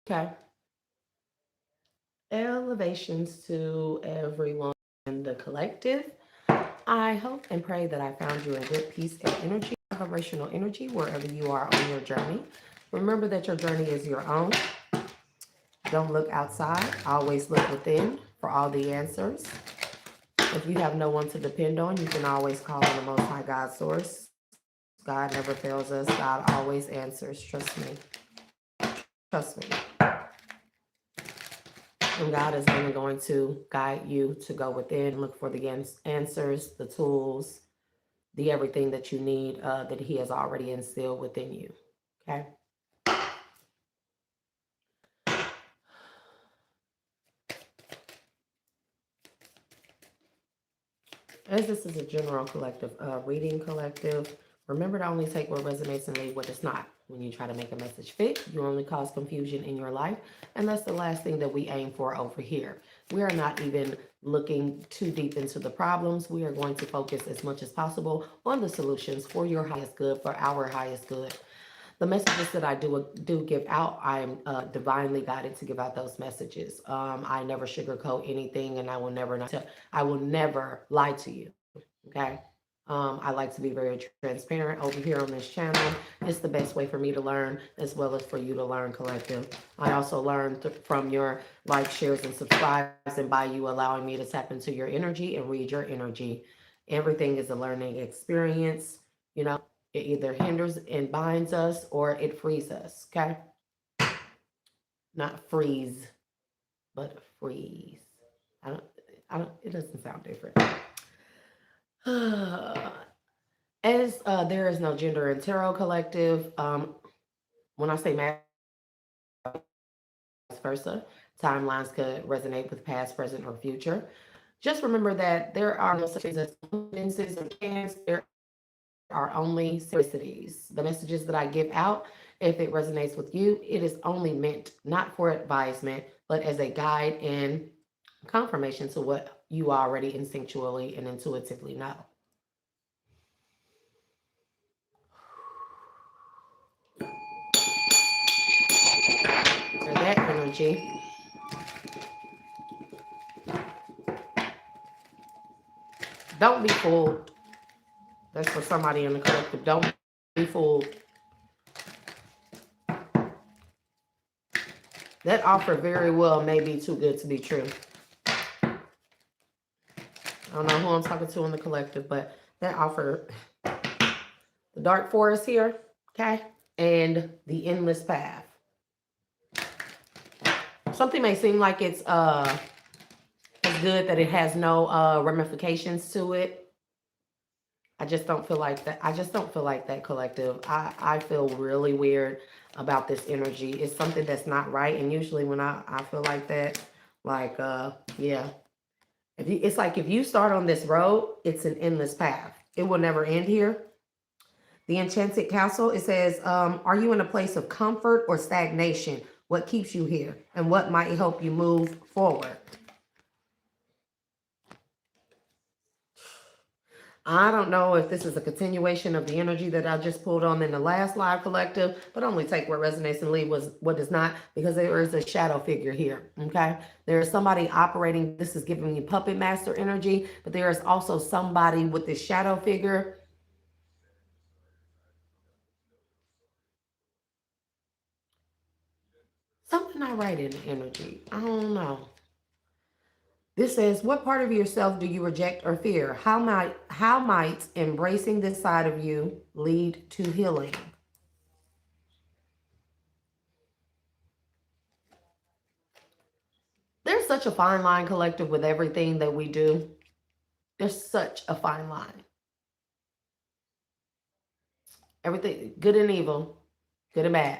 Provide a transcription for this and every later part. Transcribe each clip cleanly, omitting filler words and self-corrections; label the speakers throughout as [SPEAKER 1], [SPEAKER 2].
[SPEAKER 1] Okay. Elevations to everyone in the collective. I hope and pray that I found you in good peace and energy, vibrational energy, wherever you are on your journey. Remember that your journey is your own. Don't look outside, always look within for all the answers. If you have no one to depend on, you can always call on the Most High God source. God never fails us, God always answers. Trust me. Trust me. And God is only going to guide you to go within, look for the answers, the tools, the everything that you need that He has already instilled within you. Okay. As this is a general collective, reading collective, remember to only take what resonates and leave what does not. When you try to make a message fit, you only cause confusion in your life. And that's the last thing that we aim for over here. We are not even looking too deep into the problems. We are going to focus as much as possible on the solutions for your highest good, for our highest good. The messages that I do give out, I am divinely guided to give out those messages. I never sugarcoat anything, and I will never lie to you. Okay. I like to be very transparent over here on this channel. It's the best way for me to learn as well as for you to learn, collective. I also learn from your like, shares, and subscribes, and by you allowing me to tap into your energy and read your energy. Everything is a learning experience. You know, it either hinders and binds us or it frees us. Okay. Not freeze, but freeze. I don't, it doesn't sound different. As there is no gender in tarot collective, when I say matter vice versa, timelines could resonate with past, present, or future. Just remember that there are no such things as coincidences or chance. There are only synchronicities. The messages that I give out, if it resonates with you, it is only meant not for advisement, but as a guide and confirmation to what you already instinctually and intuitively know. For that energy, don't be fooled. That's for somebody in the collective. Don't be fooled. That offer very well may be too good to be true. I don't know who I'm talking to in the collective, but that offer, the dark forest here, okay, and the endless path. Something may seem like it's good that it has no ramifications to it. I just don't feel like that. I just don't feel like that, collective. I feel really weird about this energy. It's something that's not right. And usually when I feel like that, like, yeah. It's like if you start on this road, it's an endless path. It will never end here. The Enchanted Castle, it says, are you in a place of comfort or stagnation? What keeps you here? And what might help you move forward? I don't know if this is a continuation of the energy that I just pulled on in the last live collective, but only take what resonates and leave what does not, because there is a shadow figure here. Okay. There is somebody operating. This is giving me puppet master energy, but there is also somebody with this shadow figure. Something not right in the energy. I don't know. This says, what part of yourself do you reject or fear? How might embracing this side of you lead to healing? There's such a fine line, collective, with everything that we do. There's such a fine line. Everything, good and evil, good and bad,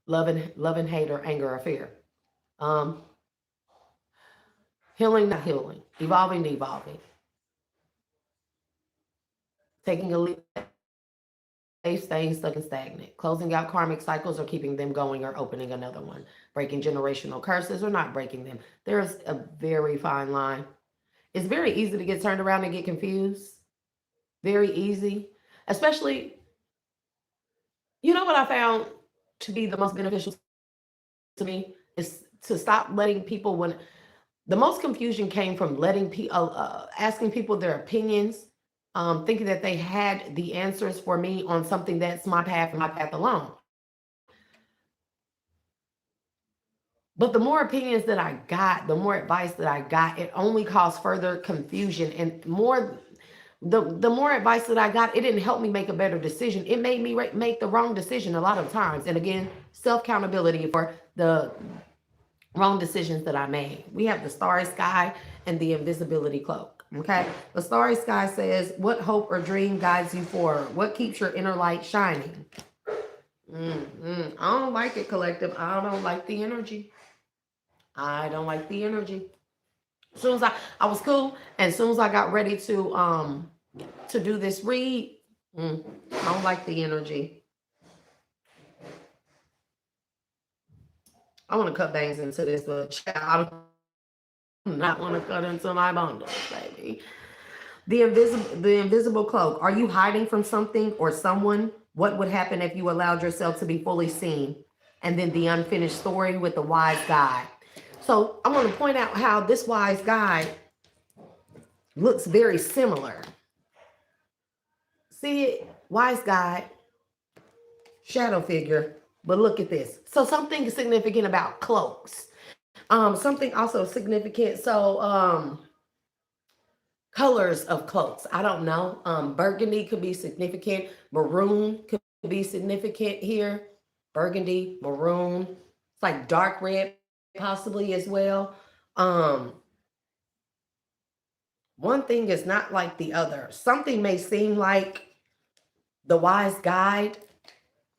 [SPEAKER 1] love and hate, or anger or fear. Um, Healing, not healing, evolving, devolving, taking a leap, staying stuck and stagnant, closing out karmic cycles or keeping them going or opening another one, breaking generational curses or not breaking them. There's a very fine line. It's very easy to get turned around and get confused. Very easy. Especially, you know what I found to be the most beneficial to me is to stop letting people when the most confusion came from letting people asking people their opinions, thinking that they had the answers for me on something that's my path and my path alone. But the more opinions that I got, the more advice that I got, it only caused further confusion and more. The more advice that I got, it didn't help me make a better decision. It made me make the wrong decision a lot of times. And again, self accountability for the wrong decisions that I made. We have the starry sky and the invisibility cloak. Okay. The starry sky says, what hope or dream guides you forward? What keeps your inner light shining? I don't like it, collective. I don't like the energy. I don't like the energy. As soon as I was cool, and as soon as I got ready to do this read, I don't like the energy. I want to cut bangs into this, but child, I do not want to cut into my bundles, baby. The invisible cloak. Are you hiding from something or someone? What would happen if you allowed yourself to be fully seen? And then the unfinished story with the wise guide. So I want to point out how this wise guide looks very similar. See it? Wise guide, shadow figure. But look at this. So something significant about cloaks. Something also significant. So colors of cloaks. I don't know. Burgundy could be significant. Maroon could be significant here. Burgundy, maroon. It's like dark red possibly as well. One thing is not like the other. Something may seem like the wise guide,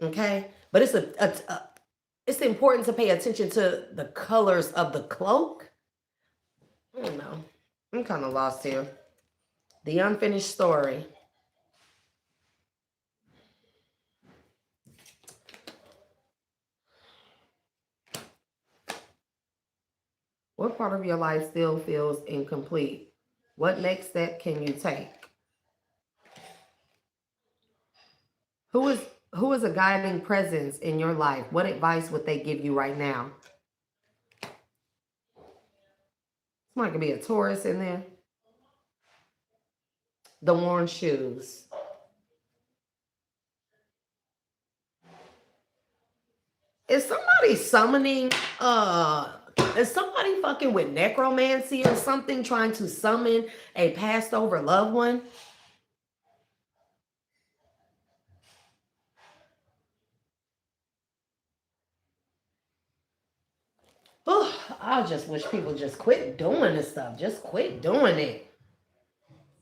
[SPEAKER 1] okay? But it's important to pay attention to the colors of the cloak. I don't know. I'm kind of lost here. The unfinished story. What part of your life still feels incomplete? What next step can you take? Who is a guiding presence in your life? What advice would they give you right now? Might could be a Taurus in there. The worn shoes. Is somebody summoning is somebody fucking with necromancy or something, trying to summon a passed over loved one? Oh, I just wish people just quit doing this stuff. Just quit doing it.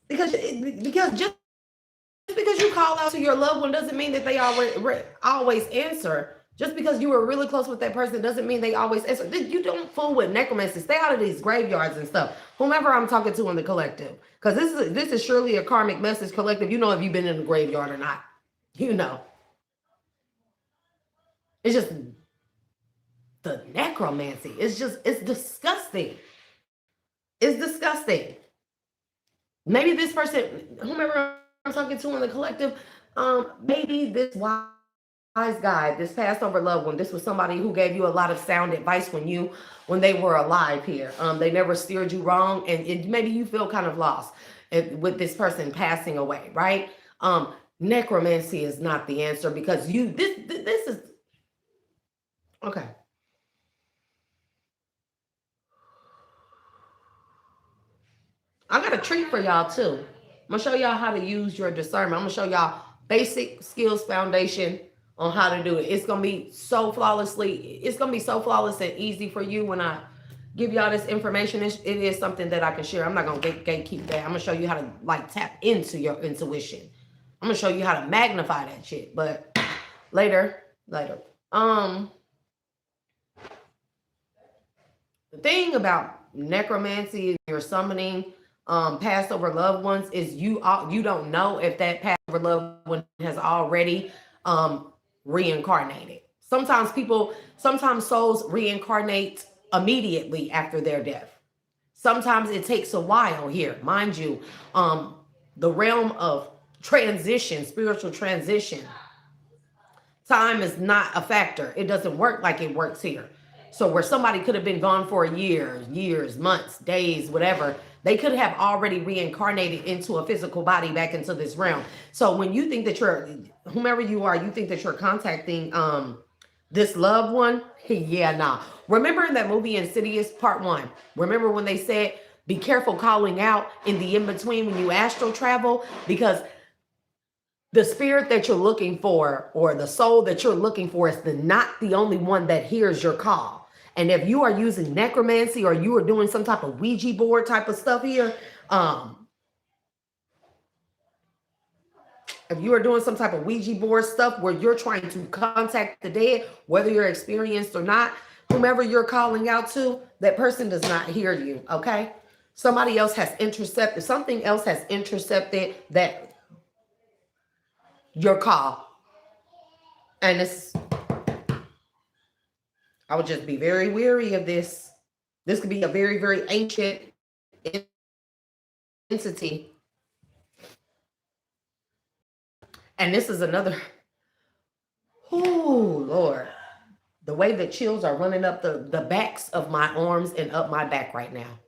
[SPEAKER 1] Because just because you call out to your loved one doesn't mean that they always answer. Just because you were really close with that person doesn't mean they always answer. You don't fool with necromancy. Stay out of these graveyards and stuff. Whomever I'm talking to in the collective, because this is surely a karmic message, collective. You know if you've been in the graveyard or not. You know. It's just the necromancy. It's disgusting. It's disgusting. Maybe this person, whomever I'm talking to in the collective, maybe this wise guy, this passed over loved one, this was somebody who gave you a lot of sound advice when they were alive here. They never steered you wrong, and maybe you feel kind of lost with this person passing away, right? Necromancy is not the answer, because this is okay. I got a treat for y'all too. I'm gonna show y'all how to use your discernment. I'm gonna show y'all basic skills foundation on how to do it. It's gonna be so flawless and easy for you when I give y'all this information. It is something that I can share. I'm not gonna gatekeep that. I'm gonna show you how to like tap into your intuition. I'm gonna show you how to magnify that shit, but later. The thing about necromancy and your summoning passed over loved ones is you don't know if that passed over loved one has already reincarnated. Sometimes souls reincarnate immediately after their death. Sometimes it takes a while here. Mind you, the realm of transition, spiritual transition, time is not a factor. It doesn't work like it works here. So where somebody could have been gone for years, months, days, whatever, they could have already reincarnated into a physical body back into this realm. So when you think that you're, whomever you are, you think that you're contacting this loved one, yeah, nah. Remember in that movie Insidious Part 1, remember when they said, be careful calling out in the in-between when you astral travel, because the spirit that you're looking for or the soul that you're looking for is not the only one that hears your call. And if you are using necromancy or you are doing some type of Ouija board type of stuff here, if you are doing some type of Ouija board stuff where you're trying to contact the dead, whether you're experienced or not, whomever you're calling out to, that person does not hear you, okay? Somebody else has intercepted, something else has intercepted that your call. And it's, I would just be very wary of this. This could be a very, very ancient entity. And this is another, oh, Lord. The way the chills are running up the backs of my arms and up my back right now.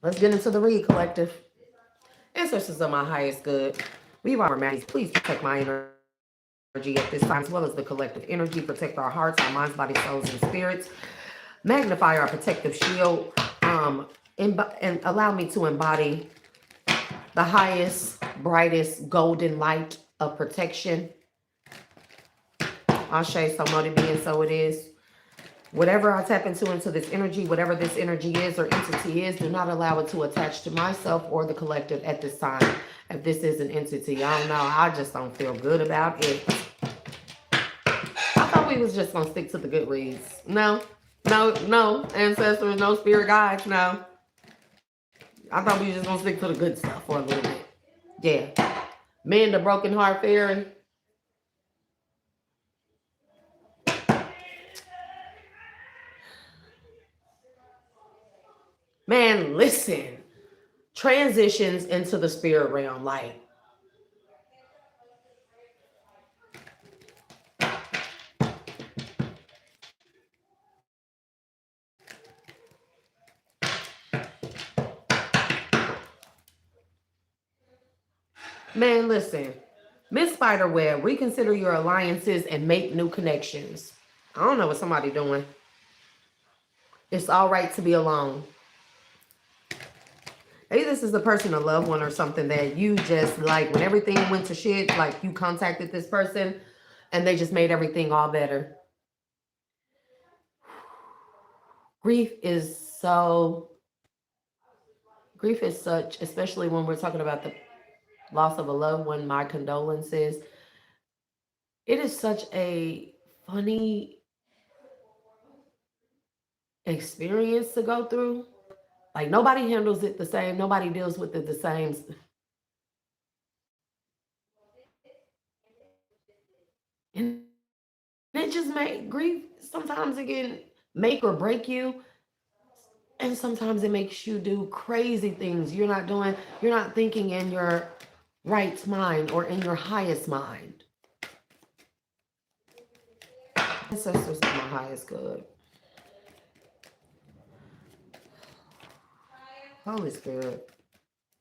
[SPEAKER 1] Let's get into the read, collective. Ancestors of my highest good. We are Maddie. Please protect my energy at this time, as well as the collective energy. Protect our hearts, our minds, bodies, souls, and spirits. Magnify our protective shield. And allow me to embody the highest, brightest, golden light of protection. Ashe, so mote be, and so it is. Whatever I tap into this energy, whatever this energy is or entity is, do not allow it to attach to myself or the collective at this time. If this is an entity, I don't know. I just don't feel good about it. I thought we was just going to stick to the good reads. No, ancestors, no spirit guides, no. I thought we were just going to stick to the good stuff for a little bit. Yeah. Men, the broken heart fairy. Man, listen. Transitions into the spirit realm, like. Man, listen. Miss Spiderweb, reconsider your alliances and make new connections. I don't know what somebody doing. It's all right to be alone. Maybe this is the person, a loved one or something that you just like when everything went to shit, like you contacted this person and they just made everything all better. Grief is such, especially when we're talking about the loss of a loved one, my condolences. It is such a funny experience to go through. Like nobody handles it the same. Nobody deals with it the same. And it just make grief. Sometimes it can make or break you. And sometimes it makes you do crazy things. You're not thinking in your right mind or in your highest mind. Ancestors are my highest good. Holy Spirit,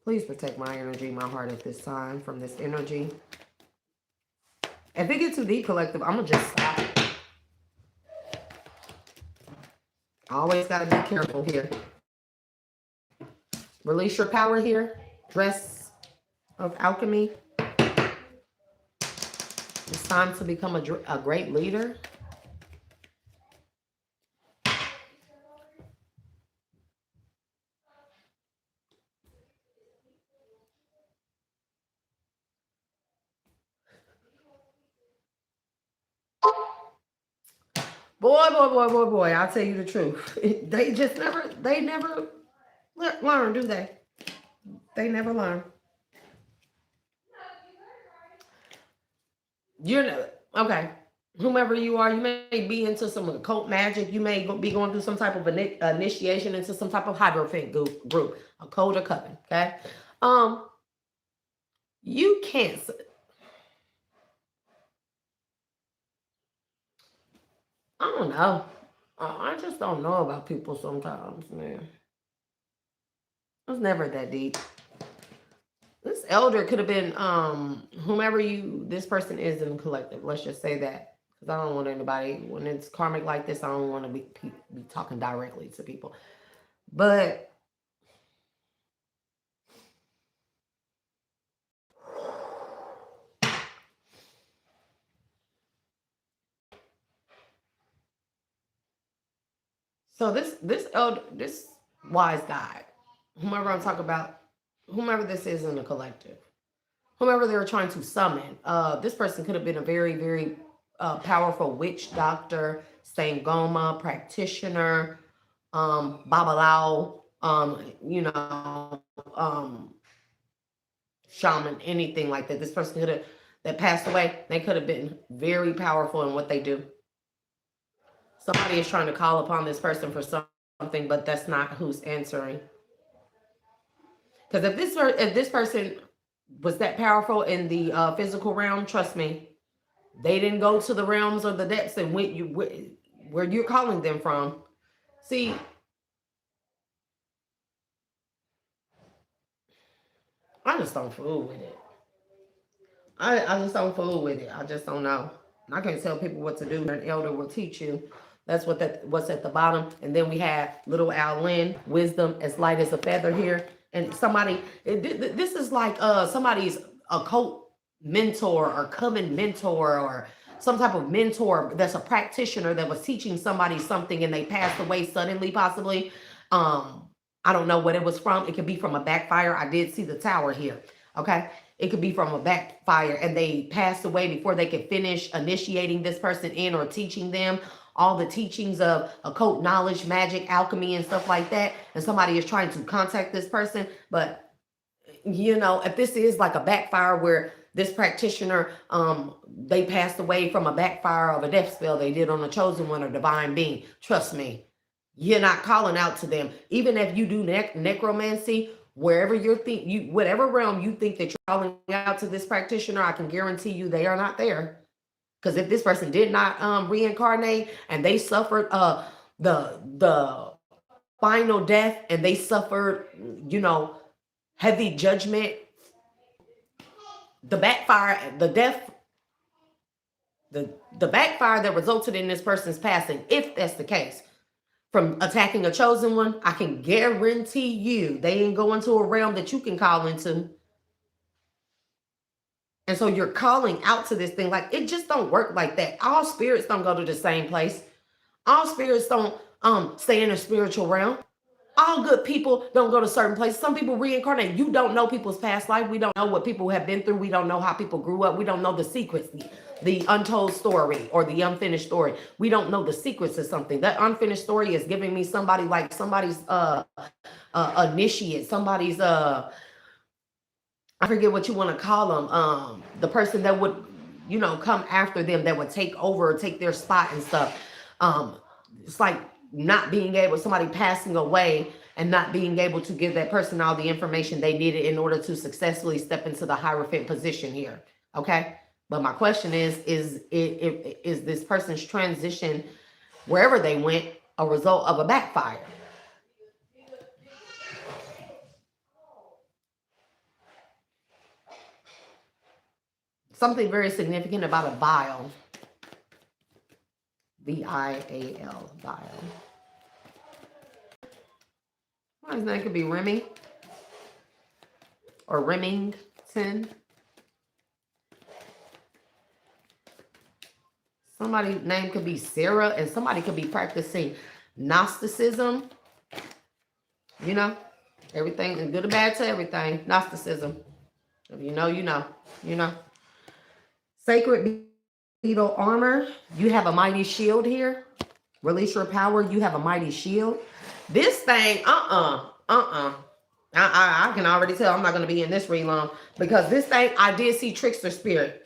[SPEAKER 1] please protect my energy, my heart at this time from this energy. If it gets too deep, collective, I'm going to just stop. I always got to be careful here. Release your power here. Dress of alchemy. It's time to become a great leader. Boy, I'll tell you the truth. They never learn, do they? They never learn. Okay. Whomever you are, you may be into some occult magic. You may be going through some type of initiation into some type of hierophant group, a code or coven, okay? You can't. I don't know. I just don't know about people sometimes, man. It's never that deep. This elder could have been whomever this person is in the collective. Let's just say that. Because I don't want anybody, when it's karmic like this, I don't want to be talking directly to people. But so this wise guy, whomever I'm talking about, whomever this is in the collective, whomever they were trying to summon, this person could have been a very, very powerful witch doctor, Sangoma practitioner, Babalao, um, shaman, anything like that. This person could have that passed away. They could have been very powerful in what they do. Somebody is trying to call upon this person for something, but that's not who's answering. Because if this person was that powerful in the physical realm, trust me, they didn't go to the realms or the depths and where you're calling them from. See, I just don't fool with it. I just don't fool with it. I just don't know. I can't tell people what to do. An elder will teach you. That's what's at the bottom. And then we have little Al Lynn, wisdom as light as a feather here. And this is like somebody's occult mentor or coven mentor or some type of mentor that's a practitioner that was teaching somebody something and they passed away suddenly, possibly. I don't know what it was from. It could be from a backfire. I did see the tower here. Okay. It could be from a backfire and they passed away before they could finish initiating this person in or teaching them all the teachings of occult knowledge, magic, alchemy, and stuff like that. And somebody is trying to contact this person. But, if this is like a backfire where this practitioner, they passed away from a backfire of a death spell they did on a chosen one or divine being, trust me, you're not calling out to them. Even if you do necromancy, wherever whatever realm you think that you're calling out to this practitioner, I can guarantee you they are not there. Because if this person did not reincarnate and they suffered the final death and they suffered, heavy judgment, the backfire, the death, the backfire that resulted in this person's passing, if that's the case, from attacking a chosen one, I can guarantee you they ain't going to a realm that you can call into. And so you're calling out to this thing. Like, it just don't work like that. All spirits don't go to the same place. All spirits don't stay in a spiritual realm. All good people don't go to certain places. Some people reincarnate. You don't know people's past life. We don't know what people have been through. We don't know how people grew up. We don't know the secrets, the untold story or the unfinished story. We don't know the secrets of something. That unfinished story is giving me somebody's initiate, somebody's I forget what you want to call them. The person that would, come after them, that would take over, take their spot and stuff. It's like not being able, somebody passing away and not being able to give that person all the information they needed in order to successfully step into the Hierophant position here. Okay. But my question is this person's transition, wherever they went, a result of a backfire? Something very significant about a vial. V-I-A-L, vial. Well, his name could be Remy or Remington. Somebody's name could be Sarah, and somebody could be practicing Gnosticism. Everything, and good or bad to everything. Gnosticism. If you know, you know. Sacred beetle armor. You have a mighty shield here. Release your power. You have a mighty shield. This thing, I can already tell I'm not going to be in this read long, because this thing, I did see trickster spirit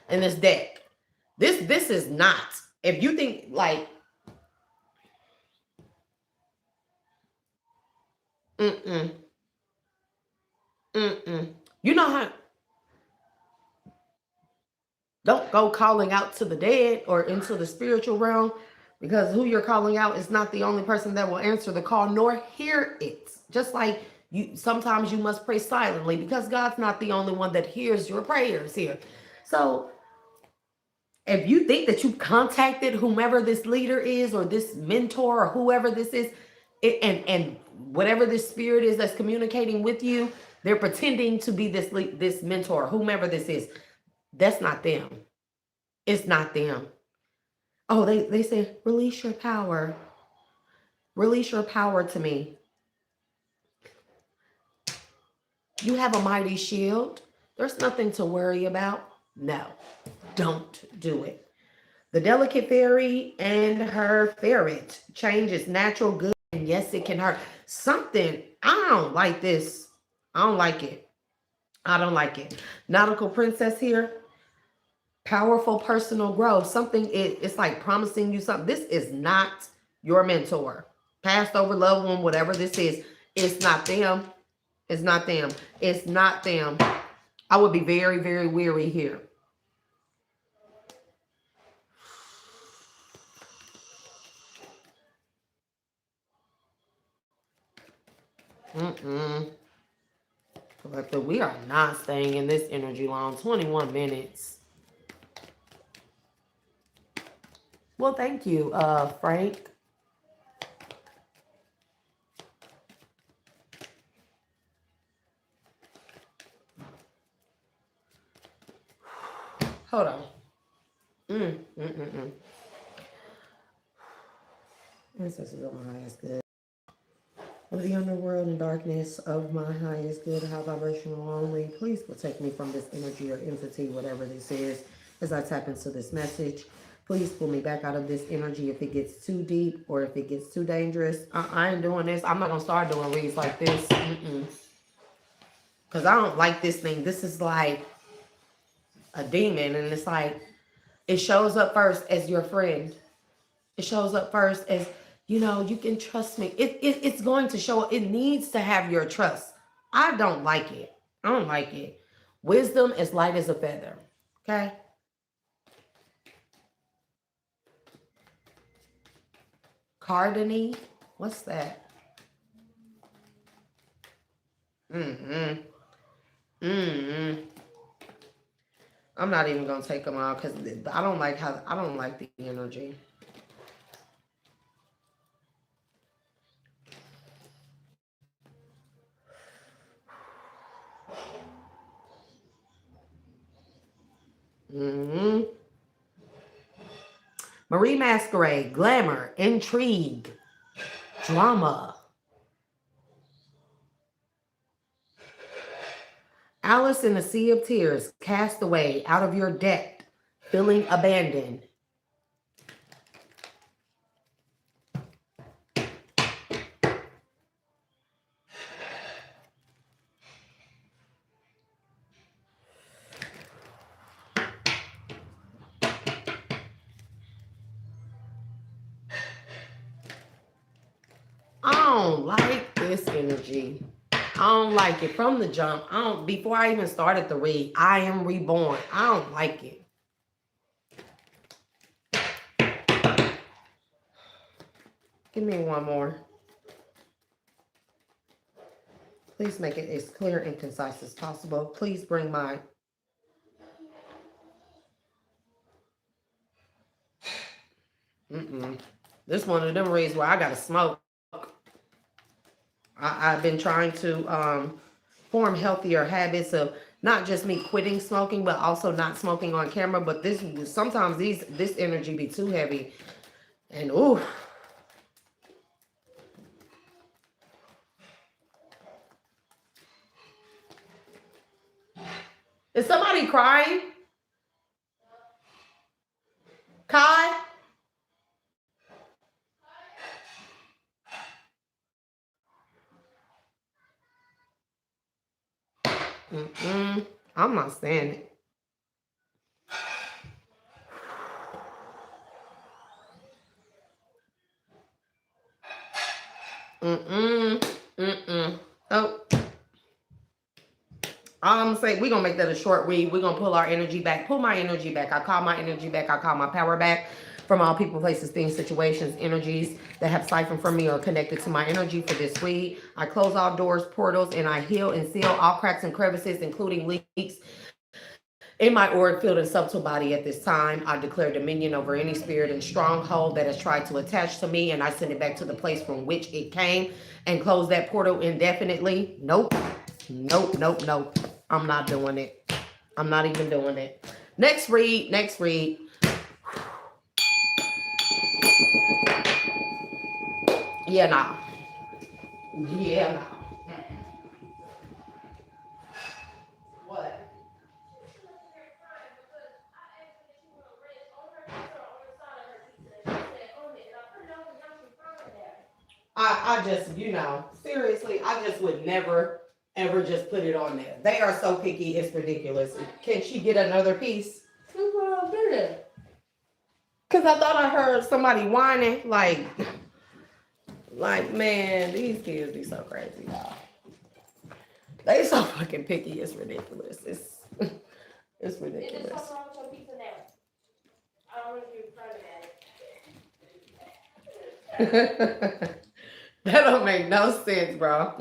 [SPEAKER 1] in this deck. This is not. If you think like, you know how Don't go calling out to the dead or into the spiritual realm, because who you're calling out is not the only person that will answer the call nor hear it. Just like sometimes you must pray silently because God's not the only one that hears your prayers here. So if you think that you've contacted whomever this leader is or this mentor or whoever this is, and whatever this spirit is that's communicating with you, they're pretending to be this mentor, whomever this is. That's not them. It's not them. Oh, they say, release your power. Release your power to me. You have a mighty shield. There's nothing to worry about. No, don't do it. The delicate fairy and her ferret changes natural good. And yes, it can hurt. Something, I don't like this. I don't like it. I don't like it. Nautical princess here. Powerful personal growth. Something, it's like promising you something. This is not your mentor. Passed over loved one, whatever this is. It's not them. It's not them. It's not them. I would be very, very weary here. But we are not staying in this energy long. 21 minutes. Well, thank you, Frank. Hold on. Ancestors of my highest good. Of the underworld and darkness of my highest good, high vibrational only. Please protect me from this energy or entity, whatever this is, as I tap into this message. Please pull me back out of this energy if it gets too deep or if it gets too dangerous. I ain't doing this. I'm not going to start doing reads like this. Because I don't like this thing. This is like a demon. And it's like, it shows up first as your friend. It shows up first as, you know, you can trust me. It's going to show. It needs to have your trust. I don't like it. I don't like it. Wisdom is light as a feather. Okay? Cardony. What's that? I'm not even gonna take them out because I don't like the energy. Marie Masquerade, glamour, intrigue, drama. Alice in the Sea of Tears, cast away out of your debt, feeling abandoned. I don't like this energy. I don't like it from the jump. Before I even started the read, I am reborn. I don't like it. Give me one more. Please make it as clear and concise as possible. Please bring my... This one of them reads where I gotta smoke. I've been trying to form healthier habits of not just me quitting smoking, but also not smoking on camera. But sometimes this energy be too heavy, and ooh. Is somebody crying? Kai? I'm not saying it. Oh. I'm gonna say we're gonna make that a short read. We're gonna pull our energy back, pull my energy back. I call my energy back, I call my power back from all people, places, things, situations, energies that have siphoned from me or connected to my energy for this week. I close all doors, portals, and I heal and seal all cracks and crevices, including leaks in my auric field and subtle body at this time. I declare dominion over any spirit and stronghold that has tried to attach to me, and I send it back to the place from which it came and close that portal indefinitely. Nope. Nope, nope, nope. I'm not doing it. I'm not even doing it. Next read, next read. Yeah, nah. Yeah, nah. What? I just, seriously, I just would never, ever just put it on there. They are so picky, it's ridiculous. Can she get another piece? Because I thought I heard somebody whining, man, these kids be so crazy, y'all. They so fucking picky, it's ridiculous. It's ridiculous. That don't make no sense, bro.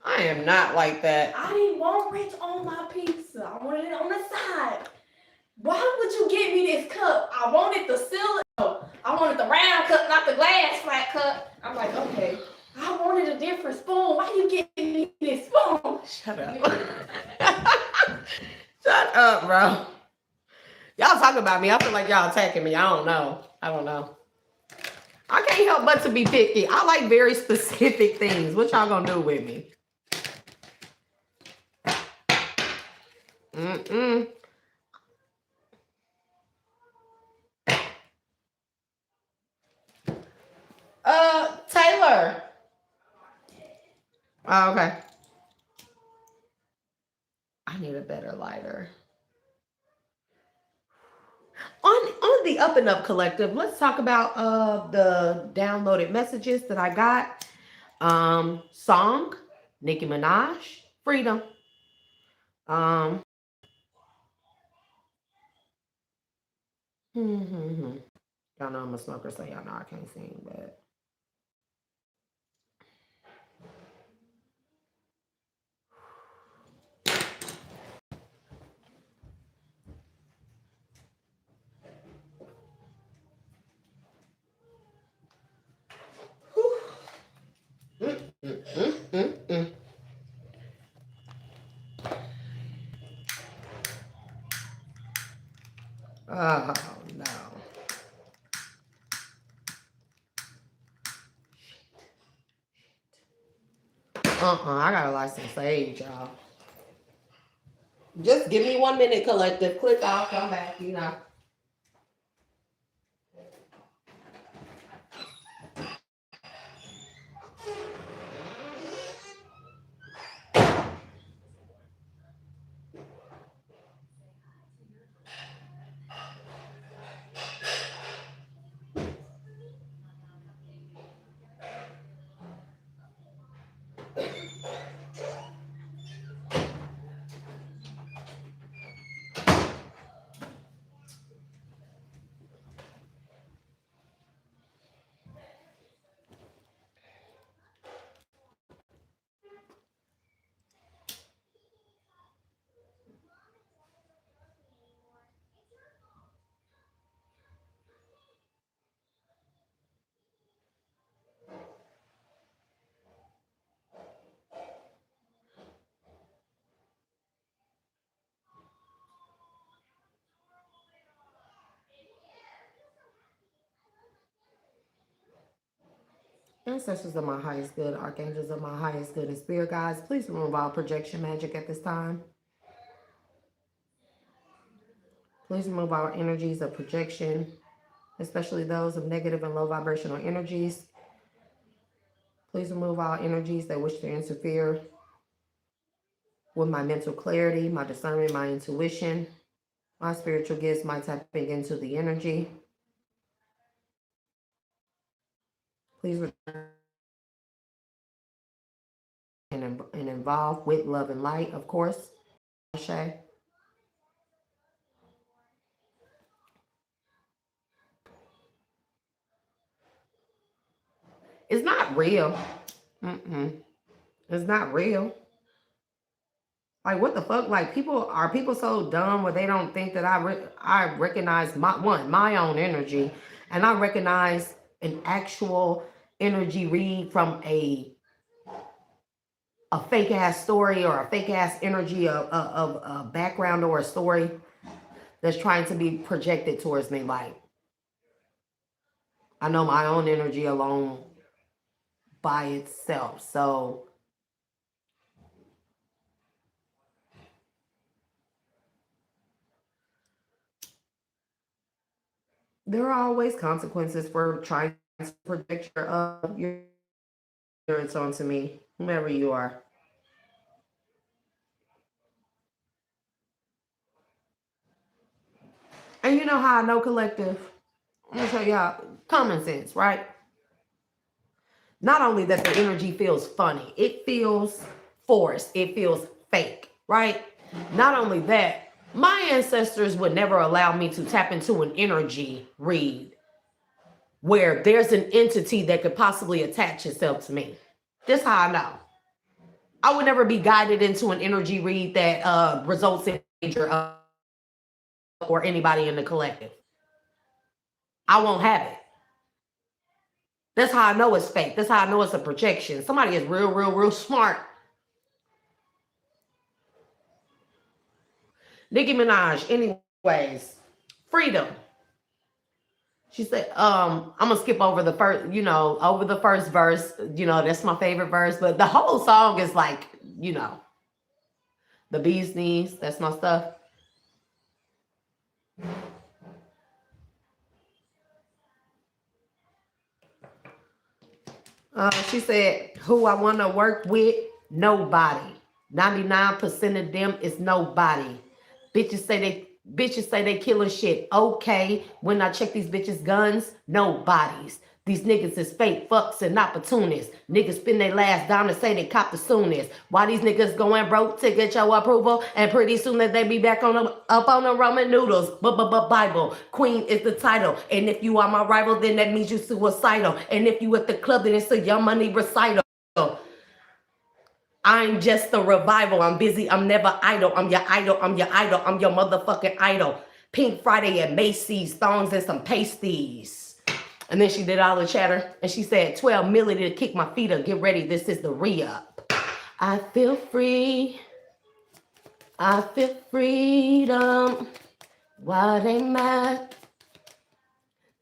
[SPEAKER 1] I am not like that.
[SPEAKER 2] I didn't want Rich on my pizza. I wanted it on the side. Why would you give me this cup? I wanted the cylinder. I wanted the round cup, not the glass flat cup. I'm like, okay. I wanted a different spoon. Why you giving me this spoon?
[SPEAKER 1] Shut up. Shut up, bro. Y'all talk about me. I feel like y'all attacking me. I don't know. I can't help but to be picky. I like very specific things. What y'all gonna do with me? Taylor. Oh, okay. I need a better lighter. On the Up and Up Collective, let's talk about the downloaded messages that I got. Song, Nicki Minaj, Freedom. Y'all know I'm a smoker, so y'all know I can't sing, but oh no. I gotta light some sage, y'all. Just give me 1 minute, Collective. Click off, come back, Ancestors of my highest good, archangels of my highest good, and spirit guides, please remove all projection magic at this time. Please remove our energies of projection, especially those of negative and low vibrational energies. Please remove all energies that wish to interfere with my mental clarity, my discernment, my intuition, my spiritual gifts, my tapping into the energy. Please and involved with love and light, of course. Shay. It's not real. Mm-mm. It's not real. Like, what the fuck? Like, people so dumb where they don't think that I recognize my own energy, and I recognize an actual energy read from a fake ass story or a fake ass energy of a background or a story that's trying to be projected towards me. Like, I know my own energy alone by itself. So there are always consequences for trying to project your ignorance onto me, whomever you are. And you know how I know collective? I'm gonna show y'all common sense, right? Not only that the energy feels funny, it feels forced, it feels fake, right? Not only that, my ancestors would never allow me to tap into an energy read where there's an entity that could possibly attach itself to me. This is how I know. I would never be guided into an energy read that results in danger or anybody in the collective. I won't have it. That's how I know it's fake. That's how I know it's a projection. Somebody is real smart. Nicki Minaj, anyways, freedom. She said, I'm gonna skip over the first, over the first verse. That's my favorite verse, but the whole song is like, the bee's knees. That's my stuff. She said, who I want to work with? Nobody. 99% of them is nobody. Bitches say they killing shit. Okay. When I check these bitches' guns, nobodies. These niggas is fake fucks and opportunists. Niggas spend their last dime to say they cop the soonest. Why these niggas going broke to get your approval? And pretty soon that they be back up on the Roman noodles. Bible. Queen is the title. And if you are my rival, then that means you suicidal. And if you at the club, then it's a Young Money recital. I'm just a revival. I'm busy. I'm never idle. I'm your idol. I'm your idol. I'm your motherfucking idol. Pink Friday at Macy's, thongs and some pasties. And then she did all the chatter. And she said, 12 million to kick my feet up. Get ready. This is the re-up. I feel free. I feel freedom. Why they mad?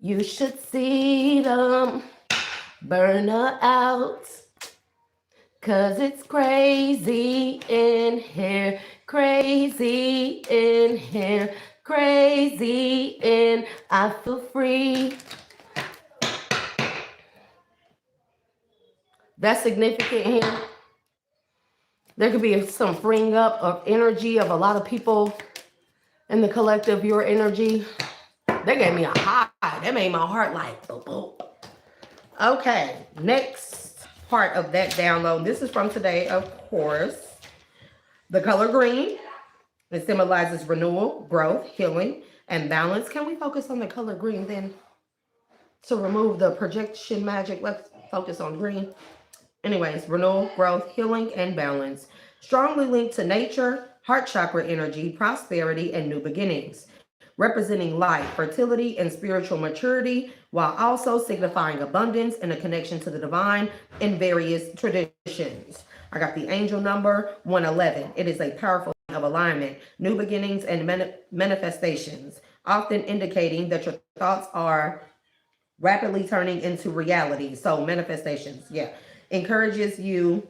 [SPEAKER 1] You should see them. Burn her out. Cause it's crazy in here, crazy in here, crazy in, I feel free. That's significant here. There could be some freeing up of energy of a lot of people in the collective, your energy. That gave me a high. That made my heart like, boop, boop. Okay, next part of that download. This is from today, of course. The color green. It symbolizes renewal, growth, healing, and balance. Can we focus on the color green then? To remove the projection magic, let's focus on green. Anyways, renewal, growth, healing, and balance. Strongly linked to nature, heart chakra energy, prosperity, and new beginnings. Representing life, fertility, and spiritual maturity, while also signifying abundance and a connection to the divine in various traditions. I got the angel number 111. It is a powerful of alignment, new beginnings, and manifestations, often indicating that your thoughts are rapidly turning into reality. So manifestations, yeah. Encourages you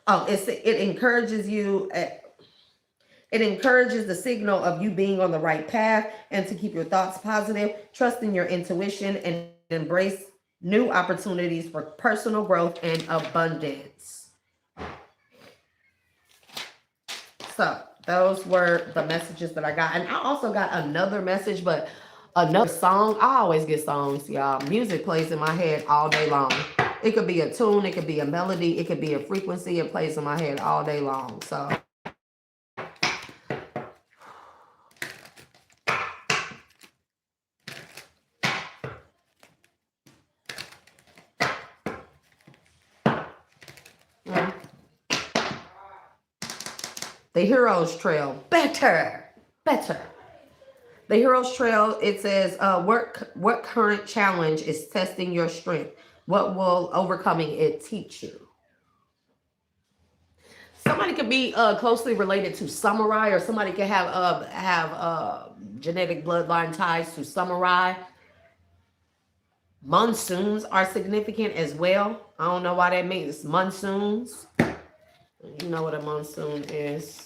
[SPEAKER 1] it encourages you it encourages the signal of you being on the right path and to keep your thoughts positive, trust in your intuition, and embrace new opportunities for personal growth and abundance. So those were the messages that I got. And I also got another message, but Another song, I always get songs, y'all. Music plays in my head all day long. It could be a tune, it could be a melody, it could be a frequency. It plays in my head all day long. So the hero's trail, better. The hero's trail, it says, what current challenge is testing your strength? What will overcoming it teach you? Somebody could be closely related to samurai, or somebody could have genetic bloodline ties to samurai. Monsoons are significant as well. I don't know why that means monsoons. You know what a monsoon is.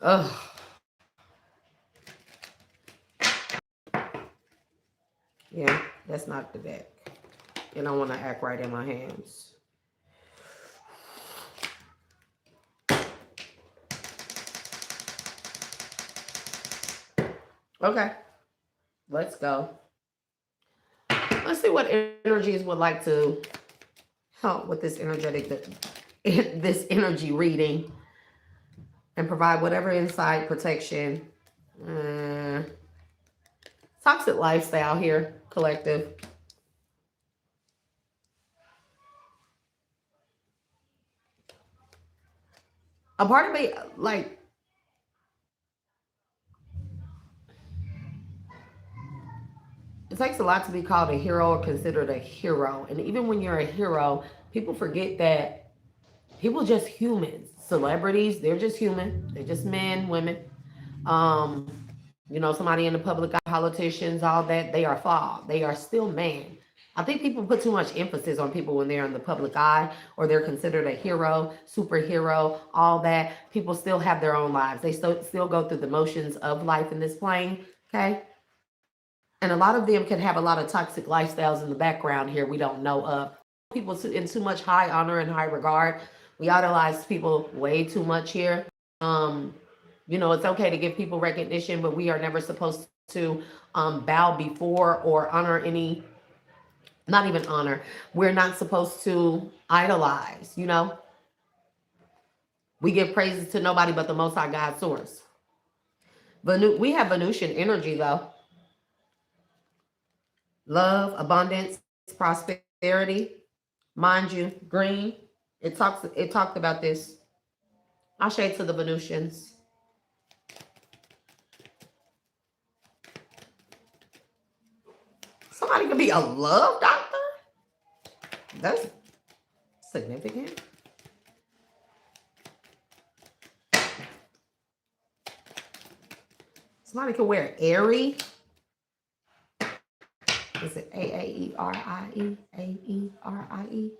[SPEAKER 1] Ugh. Yeah, that's not the deck. And I want to act right in my hands. Okay, let's go. Let's see what energies would like to help with this this energy reading, and provide whatever insight, protection. Toxic lifestyle here, collective. A part of me, like, it takes a lot to be called a hero or considered a hero. And even when you're a hero, people forget that people just humans. Celebrities, they're just human. They're just men, women. Um, somebody in the public, politicians, all that, they are flawed. They are still man. I think people put too much emphasis on people when they're in the public eye, or they're considered a hero, superhero, all that. People still have their own lives. They still go through the motions of life in this plane, okay? And a lot of them can have a lot of toxic lifestyles in the background here we don't know of. People in too much high honor and high regard. We idolize people way too much here. It's okay to give people recognition, but we are never supposed to bow before or honor any, not even honor. We're not supposed to idolize, We give praises to nobody but the Most High God source. We have Venusian energy, though. Love, abundance, prosperity. Mind you, green. It talked about this. I'll shade to the Venusians. Somebody could be a love doctor. That's significant. Somebody could wear airy. Is it Aerie? Aerie?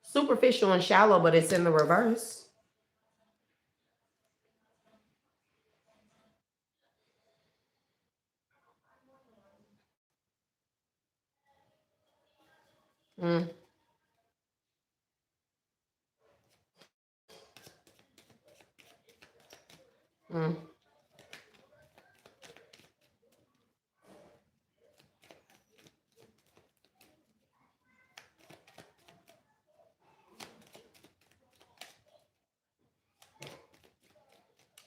[SPEAKER 1] Superficial and shallow, but it's in the reverse. Mm. Mm.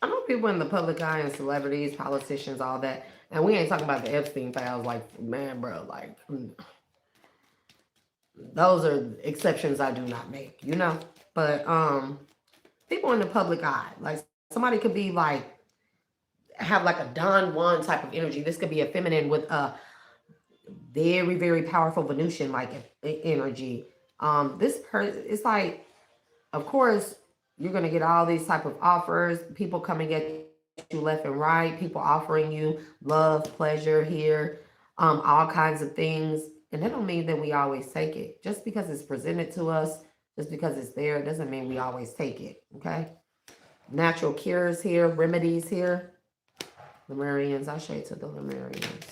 [SPEAKER 1] I know people in the public eye and celebrities, politicians, all that, and we ain't talking about the Epstein files. Like, man, bro, like, those are exceptions I do not make, But people in the public eye, like, somebody could be like, have like a Don Juan type of energy. This could be a feminine with a very, very powerful Venusian like energy. This person, it's like, of course, you're gonna get all these type of offers, people coming at you left and right, people offering you love, pleasure here, all kinds of things. And that don't mean that we always take it. Just because it's presented to us, just because it's there, doesn't mean we always take it. Okay. Natural cures here, remedies here. Lemurians, I shade to the Lemurians.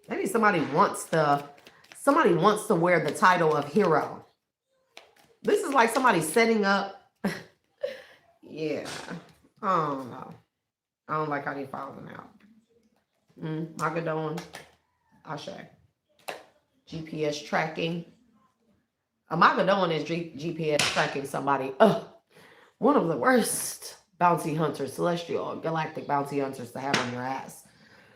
[SPEAKER 1] Maybe somebody wants to wear the title of hero. This is like somebody setting up. Yeah. I don't know. I don't like how they falling out. Magadon. Ashe. GPS tracking. A Magadon is GPS tracking somebody. One of the worst bounty hunters, celestial, galactic bounty hunters to have on your ass.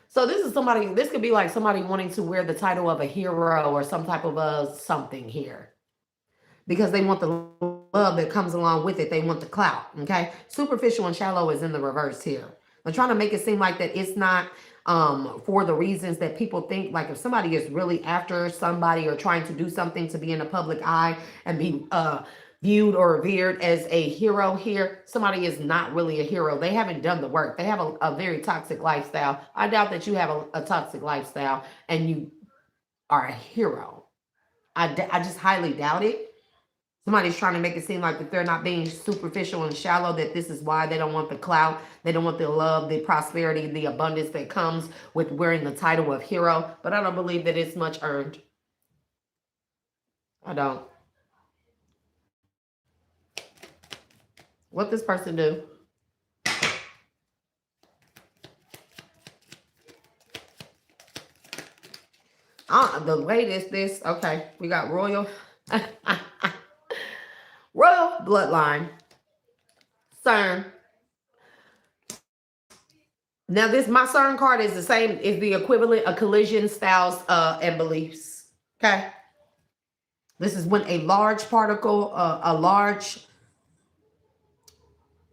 [SPEAKER 1] So this is somebody, this could be like somebody wanting to wear the title of a hero or some type of something here. Because they want the love that comes along with it. They want the clout, okay? Superficial and shallow is in the reverse here. I'm trying to make it seem like that it's not for the reasons that people think. Like if somebody is really after somebody or trying to do something to be in the public eye and be viewed or revered as a hero here, somebody is not really a hero. They haven't done the work. They have a very toxic lifestyle. I doubt that you have a toxic lifestyle and you are a hero. I just highly doubt it. Somebody's trying to make it seem like that they're not being superficial and shallow, that this is why they don't want the clout, they don't want the love, the prosperity, the abundance that comes with wearing the title of hero. But I don't believe that it's much earned. I don't. What this person do? The way this, okay, we got royal. Royal bloodline. CERN. Now my CERN card is the same, is the equivalent of collision, styles, and beliefs. Okay. This is when a large particle,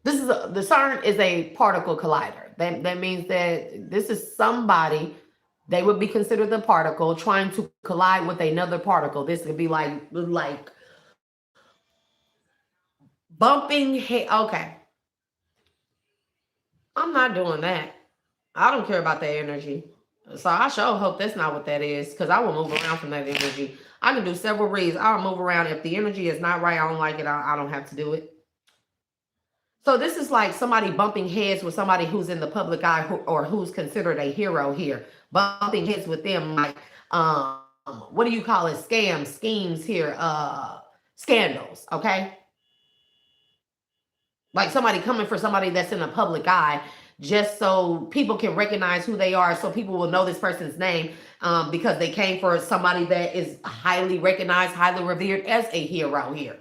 [SPEAKER 1] the CERN is a particle collider. That means that this is somebody, they would be considered the particle trying to collide with another particle. This could be like bumping head. Okay. I'm not doing that. I don't care about that energy. So I sure hope that's not what that is, because I will move around from that energy. I can do several reads. I'll move around. If the energy is not right, I don't like it, I don't have to do it. So this is like somebody bumping heads with somebody who's in the public eye or who's considered a hero here. Bumping heads with them like, what do you call it? Scams, schemes here, scandals, okay? Like somebody coming for somebody that's in the public eye just so people can recognize who they are, so people will know this person's name because they came for somebody that is highly recognized, highly revered as a hero here.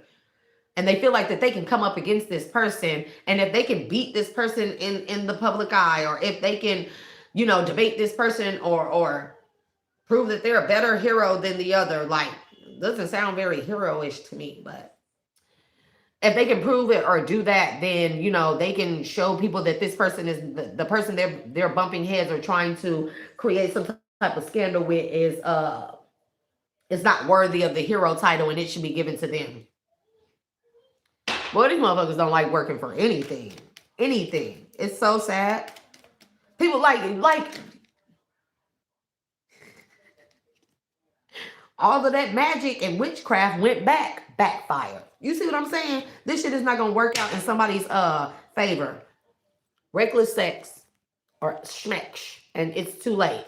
[SPEAKER 1] And they feel like that they can come up against this person, and if they can beat this person in the public eye, or if they can, debate this person or prove that they're a better hero than the other, like, doesn't sound very heroish to me, but if they can prove it or do that, then, they can show people that this person is the person they're bumping heads or trying to create some type of scandal with is not worthy of the hero title, and it should be given to them. Boy, these motherfuckers don't like working for anything. Anything. It's so sad. People like all of that magic and witchcraft went backfired. You see what I'm saying? This shit is not going to work out in somebody's favor. Reckless sex or schmeck, and it's too late.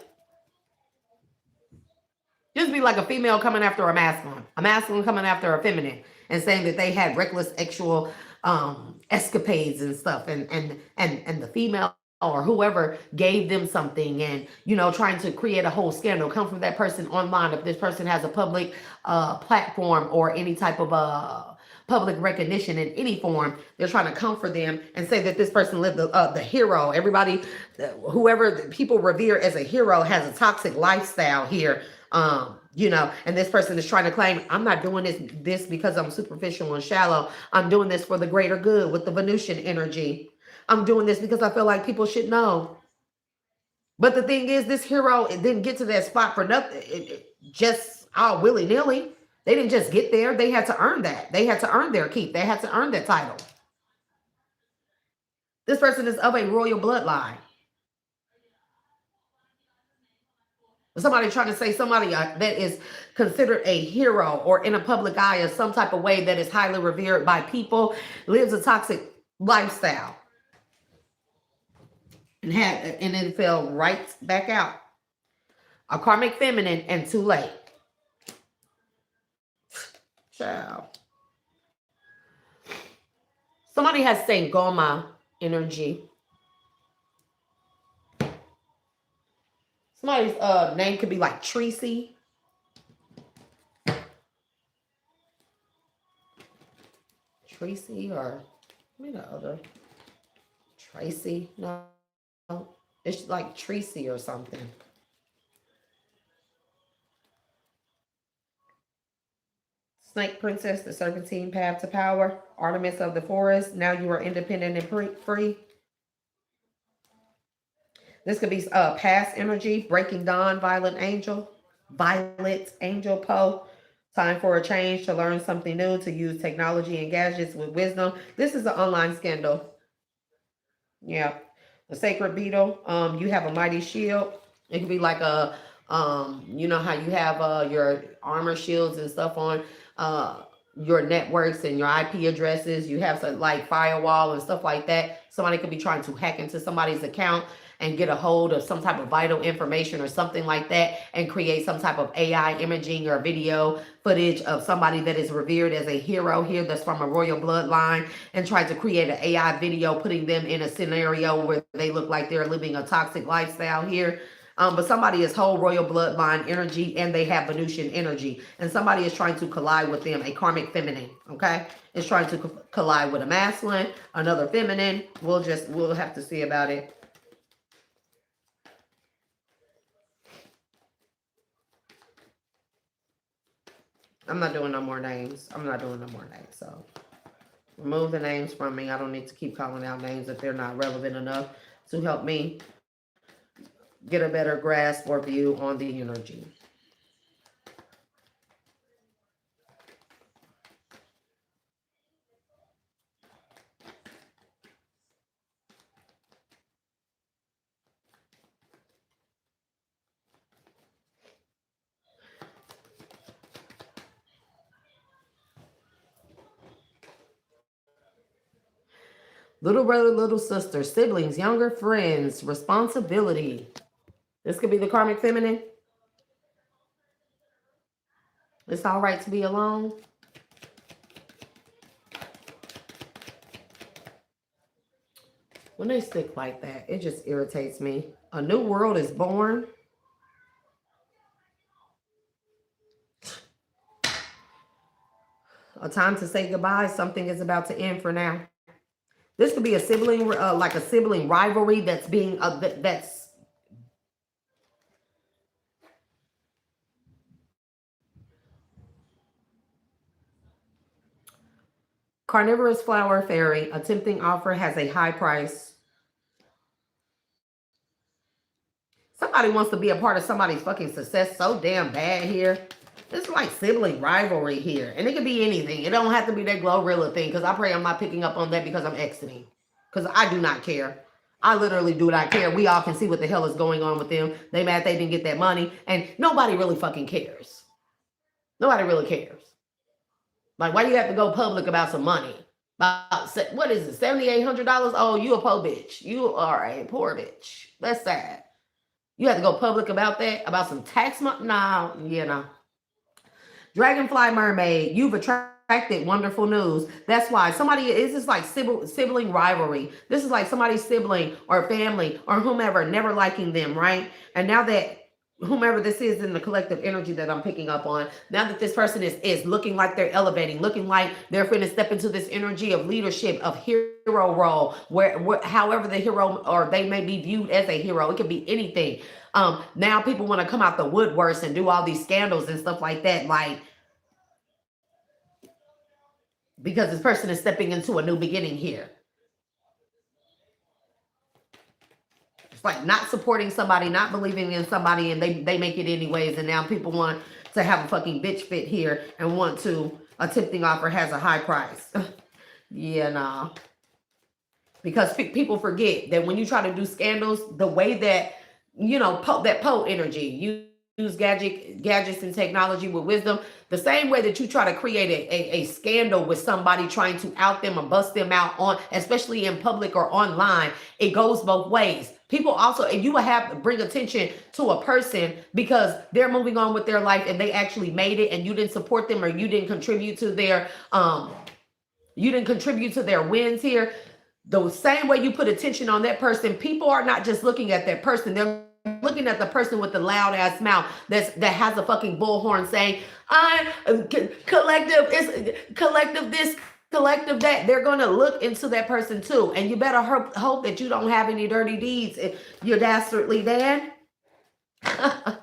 [SPEAKER 1] Just be like a female coming after a masculine coming after a feminine, and saying that they had reckless sexual escapades and stuff, and the female or whoever gave them something, and trying to create a whole scandal come from that person online. If this person has a public platform or any type of public recognition in any form, they're trying to come for them and say that this person lived the hero. Everybody, whoever people revere as a hero, has a toxic lifestyle here. And this person is trying to claim, I'm not doing this because I'm superficial and shallow. I'm doing this for the greater good with the Venusian energy. I'm doing this because I feel like people should know. But the thing is, this hero, it didn't get to that spot for nothing. It just all willy-nilly. They didn't just get there. They had to earn that. They had to earn their keep. They had to earn that title. This person is of a royal bloodline. Somebody trying to say somebody that is considered a hero or in a public eye or some type of way that is highly revered by people, lives a toxic lifestyle, and then fell right back out. A karmic feminine and too late. Child. Somebody has Sangoma energy. Somebody's name could be like Tracy. Tracy or maybe the other. Tracy. No. It's like Tracy or something. Snake Princess, the Serpentine Path to Power. Artemis of the Forest. Now you are independent and free. This could be past energy. Breaking Dawn, Violet Angel. Poe. Time for a change, to learn something new, to use technology and gadgets with wisdom. This is an online scandal. Yeah. The Sacred Beetle. You have a mighty shield. It could be like a, you know how you have your armor shields and stuff on your networks and your IP addresses. You have some like firewall and stuff like that. Somebody could be trying to hack into somebody's account and get a hold of some type of vital information or something like that and create some type of AI imaging or video footage of somebody that is revered as a hero here that's from a royal bloodline and try to create an AI video putting them in a scenario where they look like they're living a toxic lifestyle here. But somebody is whole royal bloodline energy and they have Venusian energy. And somebody is trying to collide with them, a karmic feminine, okay? It's trying to collide with a masculine, another feminine. We'll have to see about it. I'm not doing no more names. So remove the names from me. I don't need to keep calling out names if they're not relevant enough to help me get a better grasp or view on the energy. Little brother, little sister, siblings, younger friends, responsibility. This could be the karmic feminine. It's all right to be alone. When they stick like that, it just irritates me. A new world is born. A time to say goodbye. Something is about to end for now. This could be a sibling, like a sibling rivalry that's being, that's carnivorous flower fairy. A tempting offer has a high price. Somebody wants to be a part of somebody's fucking success so damn bad here. It's like sibling rivalry here. And it could be anything. It don't have to be that Glorilla thing. Because I pray I'm not picking up on that because I'm exiting. Because I do not care. I literally do not care. We all can see what the hell is going on with them. They mad they didn't get that money. And nobody really fucking cares. Nobody really cares. Like, why do you have to go public about some money? About, what is it, $7,800? Oh, you a poor bitch. You are a poor bitch. That's sad. You have to go public about that? About some tax money? No, you know. Dragonfly mermaid, you've attracted wonderful news. That's why somebody is just like sibling rivalry. This is like somebody's sibling or family or whomever never liking them, right? And now that whomever this is in the collective energy that I'm picking up on, now that this person is looking like they're elevating, looking like they're going to step into this energy of leadership, of hero role, where however the hero or they may be viewed as a hero, it could be anything. Now people want to come out the woodworks and do all these scandals and stuff like that, like, because this person is stepping into a new beginning here. It's like not supporting somebody, not believing in somebody, and they make it anyways, and now people want to have a fucking bitch fit here and want to, a tempting offer has a high price. Yeah, nah. Because people forget that when you try to do scandals, the way that, you know, that Poe energy, you use gadgets and technology with wisdom, the same way that you try to create a scandal with somebody trying to out them or bust them out on, especially in public or online, it goes both ways. People also, and you will have to bring attention to a person because they're moving on with their life and they actually made it, and you didn't support them, or you didn't contribute to their wins here. The same way you put attention on that person, people are not just looking at that person. They're looking at the person with the loud ass mouth that has a fucking bullhorn saying, I'm collective, it's collective this, collective that. They're going to look into that person too. And you better hope that you don't have any dirty deeds, you dastardly Dan. I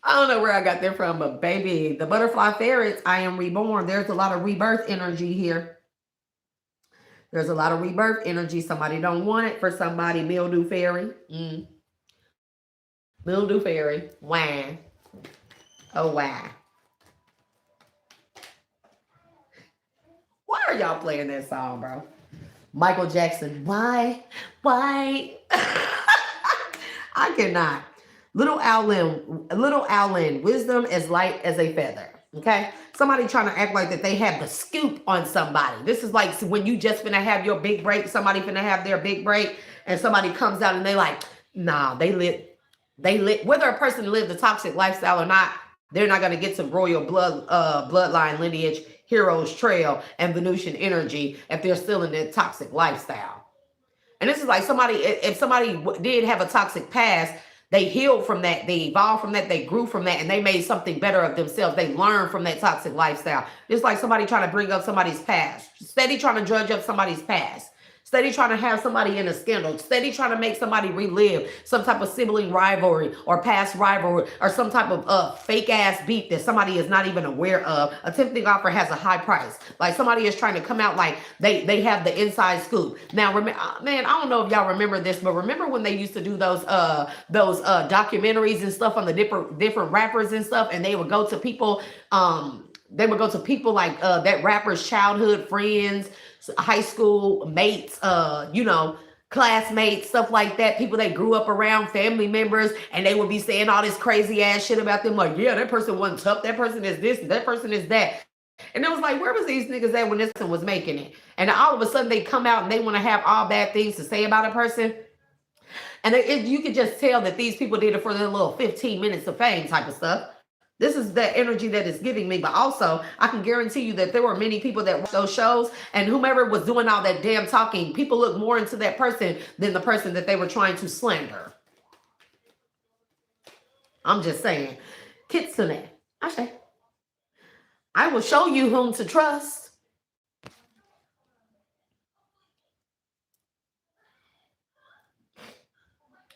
[SPEAKER 1] don't know where I got that from, but baby, the butterfly ferrets, I am reborn. There's a lot of rebirth energy here. There's a lot of rebirth energy. Somebody don't want it for somebody. Mildew fairy. Mildew fairy. Wah. Oh, wow. Why are y'all playing that song, bro? Michael Jackson. Why? I cannot. Little Owlin, wisdom as light as a feather. Okay? Somebody trying to act like that they have the scoop on somebody. This is like when you just finna have your big break, somebody finna have their big break, and somebody comes out and they like, nah, they lit, whether a person lived a toxic lifestyle or not, they're not gonna get some royal bloodline, lineage, heroes trail, and Venusian energy if they're still in that toxic lifestyle. And this is like if somebody did have a toxic past, they healed from that, they evolved from that, they grew from that, and they made something better of themselves. They learned from that toxic lifestyle. It's like somebody trying to bring up somebody's past, steady trying to judge up somebody's past, steady trying to have somebody in a scandal, steady trying to make somebody relive some type of sibling rivalry or past rivalry or some type of fake ass beef that somebody is not even aware of. A tempting offer has a high price. Like somebody is trying to come out like they have the inside scoop. Now, man, I don't know if y'all remember this, but remember when they used to do those documentaries and stuff on the different rappers and stuff, and they would go to people, like that rapper's childhood friends, high school mates, classmates, stuff like that, people they grew up around, family members, and they would be saying all this crazy ass shit about them, like, yeah, that person wasn't tough, that person is this, that person is that. And it was like, where was these niggas at when this one was making it? And all of a sudden they come out and they want to have all bad things to say about a person. And you could just tell that these people did it for their little 15 minutes of fame type of stuff. This is the energy that it's giving me. But also, I can guarantee you that there were many people that watched those shows, and whomever was doing all that damn talking, people look more into that person than the person that they were trying to slander. I'm just saying. Kitsune. I say, I will show you whom to trust.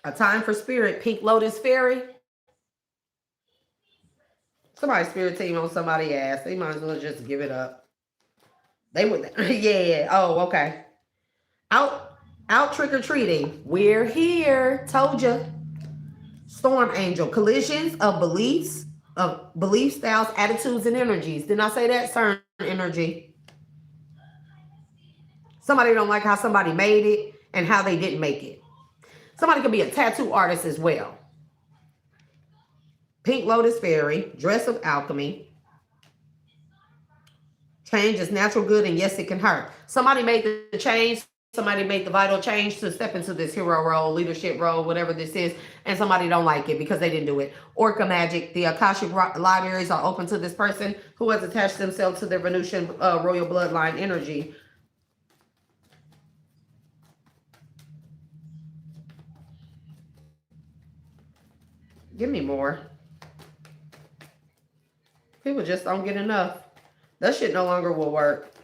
[SPEAKER 1] A time for spirit. Pink Lotus Fairy. Somebody's spirit team on somebody's ass. They might as well just give it up. They would, yeah. Oh, okay. Out trick-or-treating. We're here. Told you. Storm angel. Collisions of beliefs, belief styles, attitudes, and energies. Didn't I say that? Certain energy. Somebody don't like how somebody made it and how they didn't make it. Somebody could be a tattoo artist as well. Pink Lotus Fairy, dress of alchemy. Change is natural good, and yes, it can hurt. Somebody made the change. Somebody made the vital change to step into this hero role, leadership role, whatever this is, and somebody don't like it because they didn't do it. Orca magic. The Akashic libraries are open to this person who has attached themselves to their Venusian royal bloodline energy. Give me more. People just don't get enough. That shit no longer will work.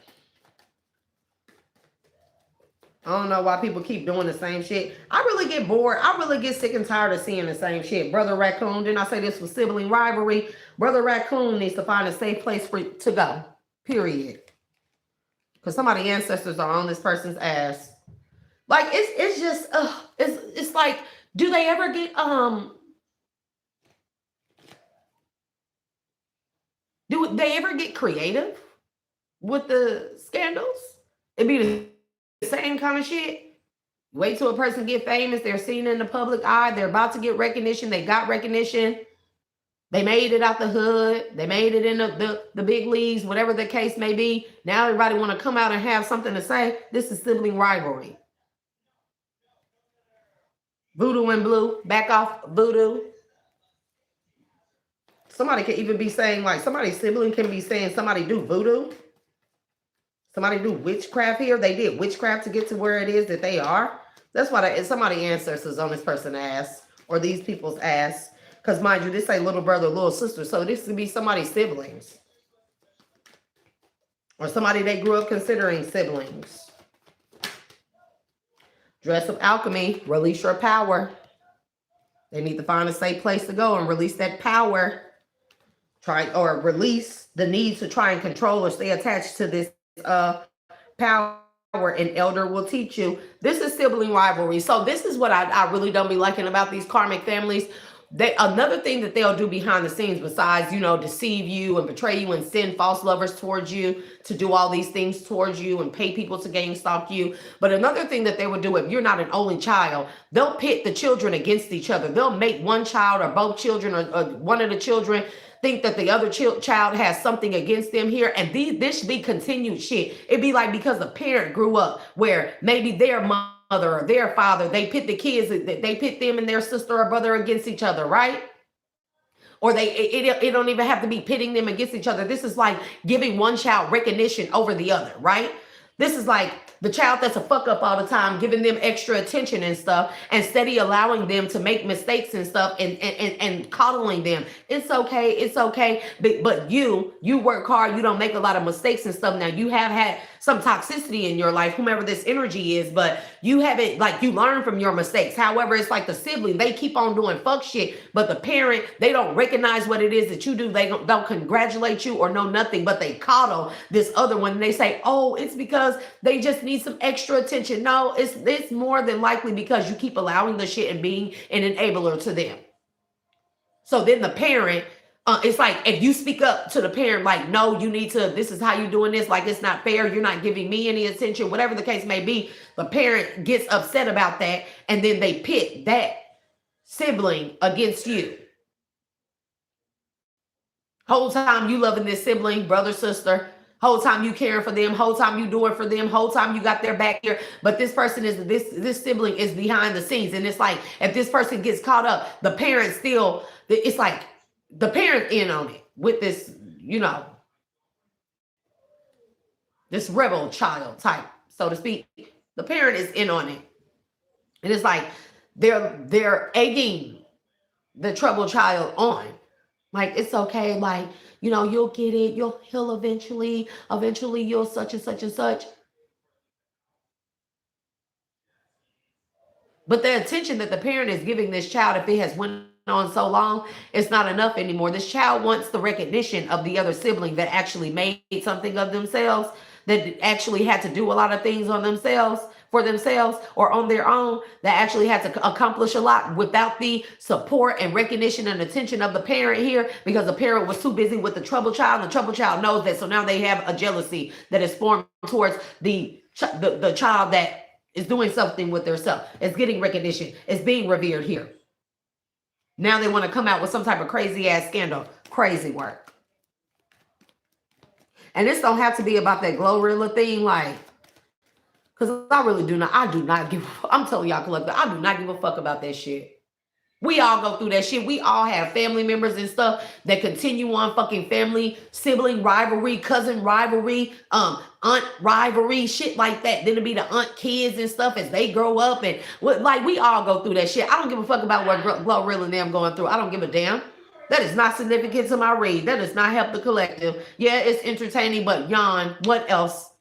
[SPEAKER 1] I don't know why people keep doing the same shit. I really get bored. I really get sick and tired of seeing the same shit. Brother Raccoon, didn't I say this was sibling rivalry? Brother Raccoon needs to find a safe place to go. Period. Because somebody's ancestors are on this person's ass. Like, it's just, it's like, do they ever get, do they ever get creative with the scandals? It'd be the same kind of shit. Wait till a person get famous. They're seen in the public eye. They're about to get recognition. They got recognition. They made it out the hood. They made it in the big leagues, whatever the case may be. Now everybody want to come out and have something to say. This is sibling rivalry. Voodoo and blue. Back off voodoo. Somebody could even be saying, like, somebody's sibling can be saying somebody do voodoo. Somebody do witchcraft here. They did witchcraft to get to where it is that they are. That's why somebody ancestors on this person's ass or these people's ass. Because mind you, this say little brother, little sister. So this could be somebody's siblings. Or somebody they grew up considering siblings. Dress of alchemy. Release your power. They need to find a safe place to go and release that power. Or release the need to try and control or stay attached to this power. An elder will teach you. This is sibling rivalry. So this is what I really don't be liking about these karmic families. Another thing that they'll do behind the scenes, besides, you know, deceive you and betray you and send false lovers towards you to do all these things towards you and pay people to gang stalk you. But another thing that they would do, if you're not an only child, they'll pit the children against each other. They'll make one child or both children or one of the children think that the other child has something against them here. And this should be continued shit. It'd be like because the parent grew up where maybe their mother or their father, they pit the kids, they pit them and their sister or brother against each other, right? Or it don't even have to be pitting them against each other. This is like giving one child recognition over the other, right? This is like the child that's a fuck up all the time, giving them extra attention and stuff, and steady allowing them to make mistakes and stuff and coddling them. It's okay. It's okay. But you work hard. You don't make a lot of mistakes and stuff. Now you have had some toxicity in your life, whomever this energy is, but you haven't, like, you learn from your mistakes. However, it's like the sibling, they keep on doing fuck shit, but the parent, they don't recognize what it is that you do. They don't congratulate you or know nothing, but they coddle this other one. And they say, oh, it's because they just need some extra attention. No, it's more than likely because you keep allowing the shit and being an enabler to them. So then the parent, it's like if you speak up to the parent, like, no, you need to, this is how you're doing this, like, it's not fair, you're not giving me any attention, whatever the case may be, the parent gets upset about that, and then they pit that sibling against you. Whole time you loving this sibling, brother, sister, whole time you caring for them, whole time you doing for them, whole time you got their back here, but this person is, this sibling is behind the scenes, and it's like, if this person gets caught up, the parent still, it's like, the parent in on it with this, you know, this rebel child type, so to speak. The parent is in on it. And it's like they're egging the troubled child on. Like, it's okay, like, you know, you'll get it, you'll heal eventually. Eventually you'll such and such and such. But the attention that the parent is giving this child, if it has went on so long, it's not enough anymore. This child wants the recognition of the other sibling that actually made something of themselves, that actually had to do a lot of things on themselves, for themselves, or on their own, that actually had to accomplish a lot without the support and recognition and attention of the parent here, because the parent was too busy with the troubled child. The troubled child knows that, so now they have a jealousy that is formed towards the child that is doing something with themselves. It's getting recognition. It's being revered here. Now they want to come out with some type of crazy ass scandal. Crazy work. And this don't have to be about that Glorilla thing, like, because I do not give, I'm telling y'all, collective, I do not give a fuck about that shit. We all go through that shit. We all have family members and stuff that continue on fucking family, sibling rivalry, cousin rivalry, aunt rivalry, shit like that. Then it'll be the aunt kids and stuff as they grow up. And like, we all go through that shit. I don't give a fuck about what Glorilla and them going through. I don't give a damn. That is not significant to my read. That does not help the collective. Yeah, it's entertaining, but yawn. What else?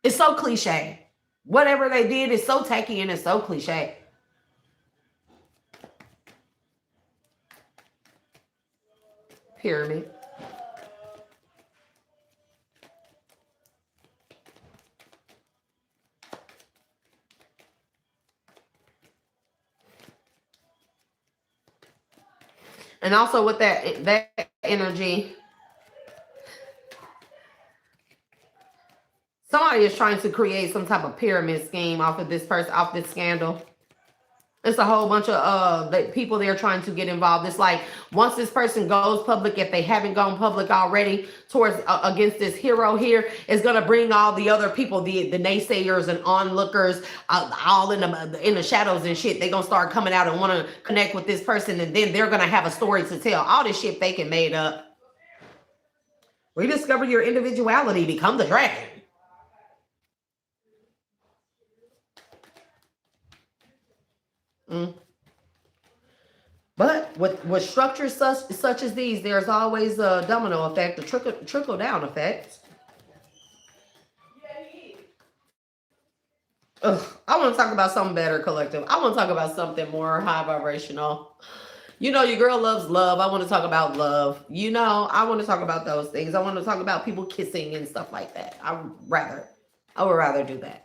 [SPEAKER 1] It's so cliche. Whatever they did is so tacky and it's so cliche. Pyramid. And also with that energy, somebody is trying to create some type of pyramid scheme off of this person, off this scandal. It's a whole bunch of people they're trying to get involved. It's like once this person goes public, if they haven't gone public already towards against this hero here, it's gonna bring all the other people, the naysayers and onlookers, all in the shadows and shit. They gonna start coming out and want to connect with this person, and then they're gonna have a story to tell. All this shit fake and made up. Rediscover your individuality. Become the dragon. But with structures such as these, there's always a domino effect, a trickle down effect. I want to talk about something better, collective. I want to talk about something more high vibrational. You know, your girl loves love. I want to talk about love. You know, I want to talk about those things. I want to talk about people kissing and stuff like that. I would rather do that.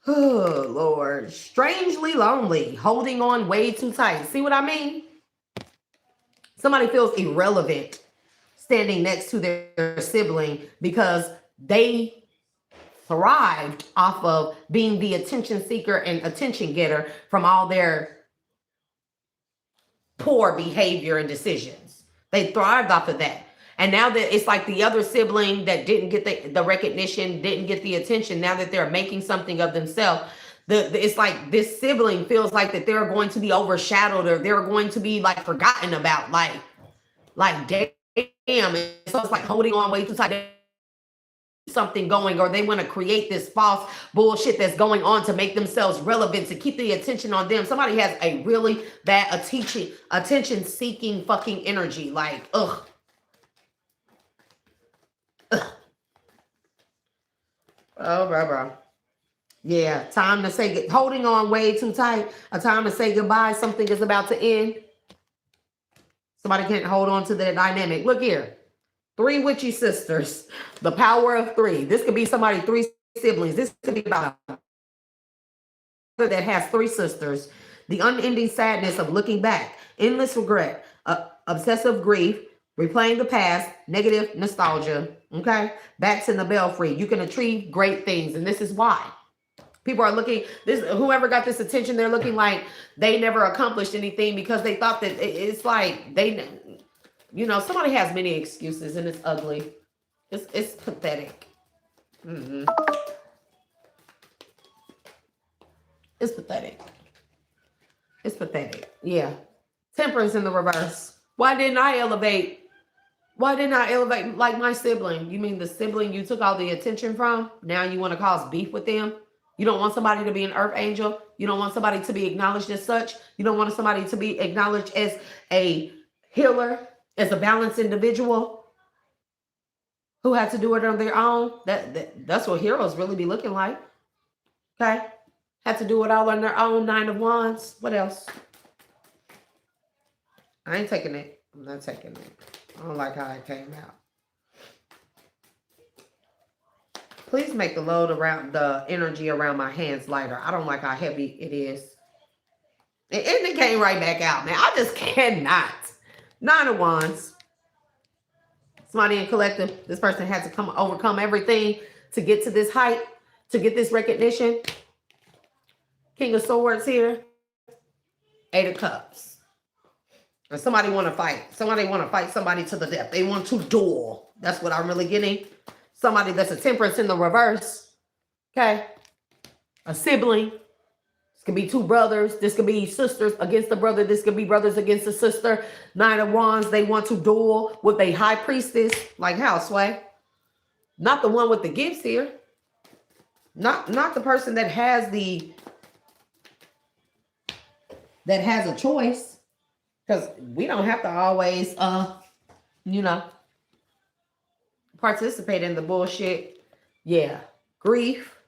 [SPEAKER 1] Oh, Lord. Strangely lonely. Holding on way too tight. See what I mean? Somebody feels irrelevant standing next to their sibling because they thrived off of being the attention seeker and attention getter from all their poor behavior and decisions. They thrived off of that. And now that it's like the other sibling that didn't get the recognition, didn't get the attention, now that they're making something of themselves, it's like this sibling feels like that they're going to be overshadowed or they're going to be like forgotten about. Like damn. And so it's like holding on way too tight. Something going, or they want to create this false bullshit that's going on to make themselves relevant, to keep the attention on them. Somebody has a really bad attention seeking fucking energy. Like, ugh. Oh, bro. Yeah, time to say, holding on way too tight. A time to say goodbye. Something is about to end. Somebody can't hold on to the dynamic. Look here. 3 witchy sisters. The power of 3. This could be somebody, 3 siblings. This could be about a mother that has 3 sisters. The unending sadness of looking back. Endless regret. Obsessive grief. Replaying the past. Negative nostalgia. Okay? Bats in the belfry. You can achieve great things. And this is why. People are looking, whoever got this attention, they're looking like they never accomplished anything because they thought that it's like they, you know, somebody has many excuses and it's ugly. It's pathetic. It's pathetic. It's pathetic. Yeah. Temperance in the reverse. Why didn't I elevate? Why didn't I elevate like my sibling? You mean the sibling you took all the attention from? Now you want to cause beef with them? You don't want somebody to be an earth angel. You don't want somebody to be acknowledged as such. You don't want somebody to be acknowledged as a healer, as a balanced individual who had to do it on their own. That's what heroes really be looking like. Okay? Had to do it all on their own. 9 of Wands. What else? I ain't taking it. I'm not taking it. I don't like how it came out. Please make the load around the energy around my hands lighter. I don't like how heavy it is. And it came right back out, man. I just cannot. 9 of Wands. Somebody in collective. This person had to overcome everything to get to this height, to get this recognition. King of Swords here. 8 of Cups. And somebody want to fight. Somebody want to fight somebody to the death. They want to duel. That's what I'm really getting. Somebody that's a temperance in the reverse. Okay. A sibling. This could be 2 brothers. This could be sisters against the brother. This could be brothers against the sister. 9 of Wands. They want to duel with a high priestess. Like how, Sway? Not the one with the gifts here. Not the person that has a choice. Because we don't have to always, you know, participate in the bullshit. Yeah. Grief.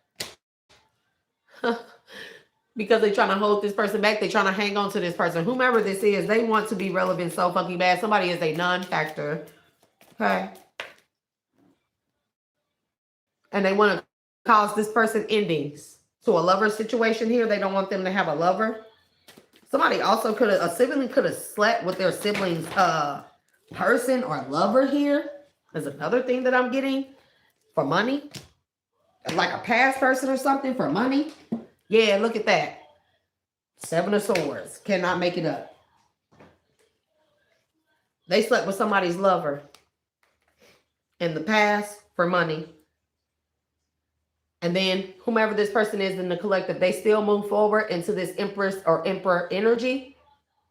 [SPEAKER 1] Because they're trying to hold this person back. They're trying to hang on to this person. Whomever this is, they want to be relevant so fucking bad. Somebody is a non-factor. Okay. And they want to cause this person endings to a lover situation here. They don't want them to have a lover. Somebody also a sibling could have slept with their sibling's person or lover here is another thing that I'm getting for money. Like a past person or something for money. Yeah, look at that. 7 of Swords. Cannot make it up. They slept with somebody's lover in the past for money. And then whomever this person is in the collective, they still move forward into this Empress or Emperor energy.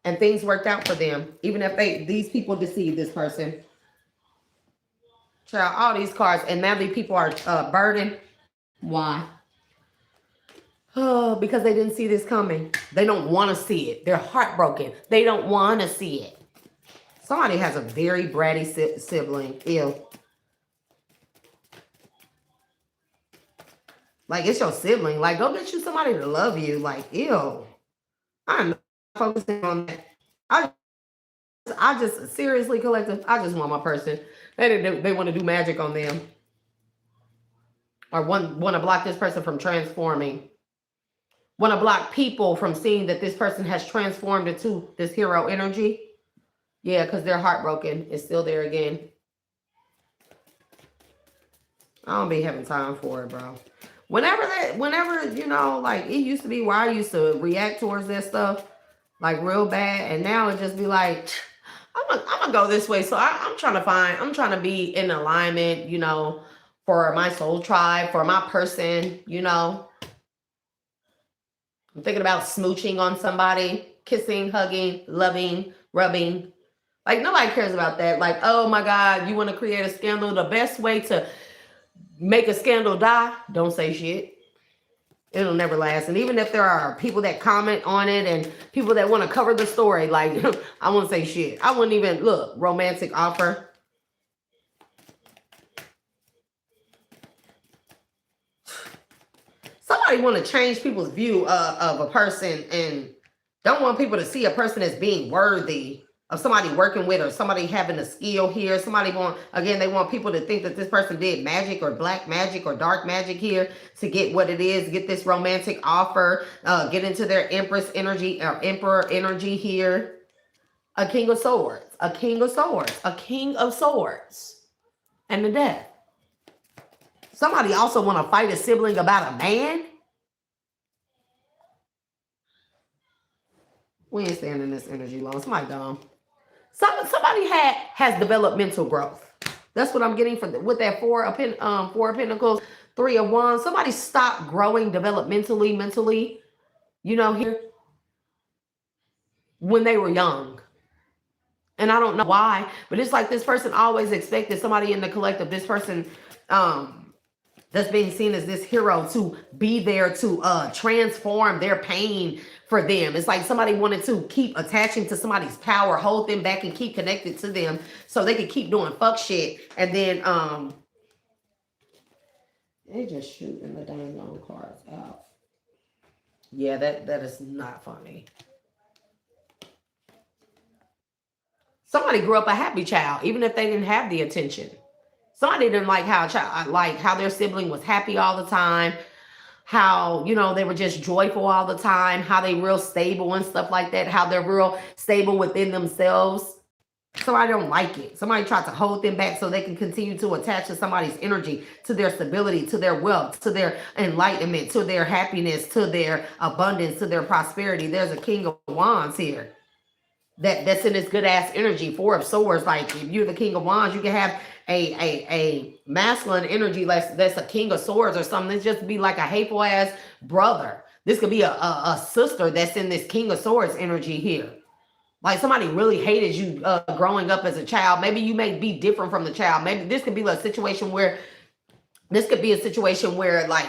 [SPEAKER 1] And things worked out for them. Even if these people deceived this person. Child, all these cards. And now these people are burdened. Why? Oh, because they didn't see this coming. They don't want to see it. They're heartbroken. They don't want to see it. Somebody has a very bratty sibling. Ew. Like, it's your sibling. Like, go get you somebody to love you. Like, ew. I'm not focusing on that. I just, seriously, collective, I just want my person. They want to do magic on them. Or want to block this person from transforming. Want to block people from seeing that this person has transformed into this hero energy. Yeah, because they're heartbroken. It's still there again. I don't be having time for it, bro. Whenever, you know, like, it used to be where I used to react towards that stuff, like, real bad. And now it just be like, I'm gonna go this way. So I'm trying to be in alignment, you know, for my soul tribe, for my person, you know. I'm thinking about smooching on somebody, kissing, hugging, loving, rubbing. Like, nobody cares about that. Like, oh my God, you want to create a scandal? The best way to make a scandal die, don't say shit. It'll never last. And even if there are people that comment on it and people that want to cover the story, like, I won't say shit. I wouldn't even, look, romantic offer. Somebody want to change people's view of a person and don't want people to see a person as being worthy of somebody working with or somebody having a skill here. Somebody they want people to think that this person did magic or black magic or dark magic here to get what it is, get this romantic offer, get into their Empress energy or Emperor energy here. A King of Swords, a King of Swords, a King of Swords, and the Death. Somebody also want to fight a sibling about a man. We ain't staying in this energy long. Somebody dumb. Somebody has developmental growth. That's what I'm getting with that Four of Pentacles, Three of Wands. Somebody stopped growing developmentally, mentally, you know, here when they were young. And I don't know why, but it's like this person always expected somebody in the collective, this person that's being seen as this hero to be there to transform their pain for them. It's like somebody wanted to keep attaching to somebody's power, hold them back and keep connected to them so they could keep doing fuck shit. And then they just shooting the dang on cards out. Yeah, that is not funny. Somebody grew up a happy child, even if they didn't have the attention. Somebody didn't like how their sibling was happy all the time, how, you know, they were just joyful all the time, how they real stable and stuff like that, how they're real stable within themselves. Somebody don't like it. Somebody tried to hold them back so they can continue to attach to somebody's energy, to their stability, to their wealth, to their enlightenment, to their happiness, to their abundance, to their prosperity. There's a King of Wands here. That's in this good ass energy. Four of Swords. Like, if you're the King of Wands, you can have a masculine energy that's a King of Swords or something. It's just be like a hateful ass brother. This could be a sister that's in this King of Swords energy here. Like, somebody really hated you growing up as a child. Maybe you may be different from the child. Maybe this could be a situation where like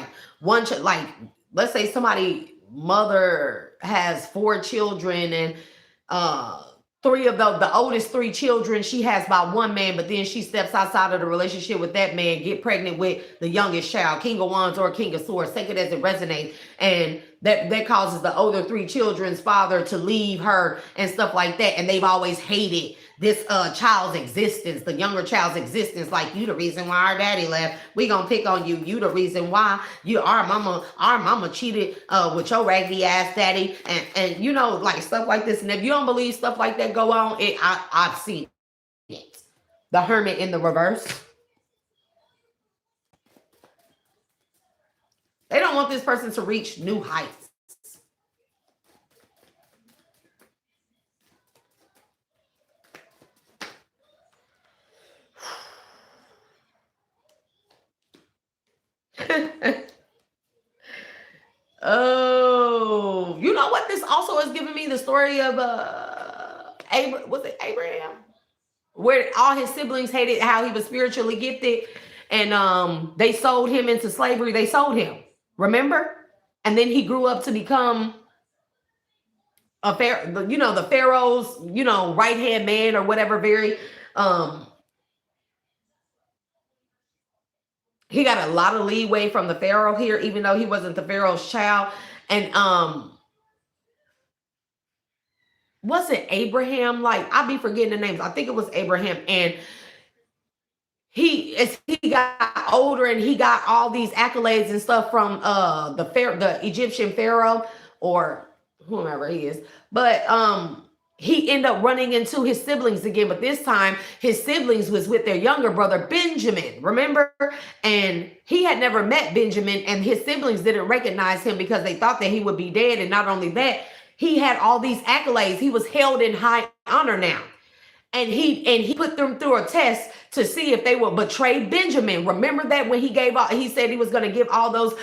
[SPEAKER 1] let's say somebody mother has 4 children and three of the oldest 3 children she has by one man, but then she steps outside of the relationship with that man, get pregnant with the youngest child, King of Wands or King of Swords, take it as it resonates, and that causes the older 3 children's father to leave her and stuff like that, and they've always hated this child's existence, the younger child's existence. Like, you the reason why our daddy left. We gonna pick on you. You the reason why our mama cheated with your raggedy ass daddy, and you know, like stuff like this. And if you don't believe stuff like that go on, I've seen The hermit in the reverse. They don't want this person to reach new heights. Oh, you know what this also is giving me? The story of was it Abraham? Where all his siblings hated how he was spiritually gifted, and they sold him into slavery. They sold him, remember? And then he grew up to become a the Pharaoh's, right hand man or whatever. Very he got a lot of leeway from the Pharaoh here, even though he wasn't the Pharaoh's child. And wasn't Abraham, like, I be forgetting the names. I think it was Abraham. And as he got older and he got all these accolades and stuff from the Egyptian Pharaoh, or whomever he is. But he ended up running into his siblings again, but this time his siblings was with their younger brother, Benjamin, remember? And he had never met Benjamin, and his siblings didn't recognize him because they thought that he would be dead. And not only that, he had all these accolades. He was held in high honor now. And he put them through a test to see if they would betray Benjamin. Remember that when he said he was going to give all those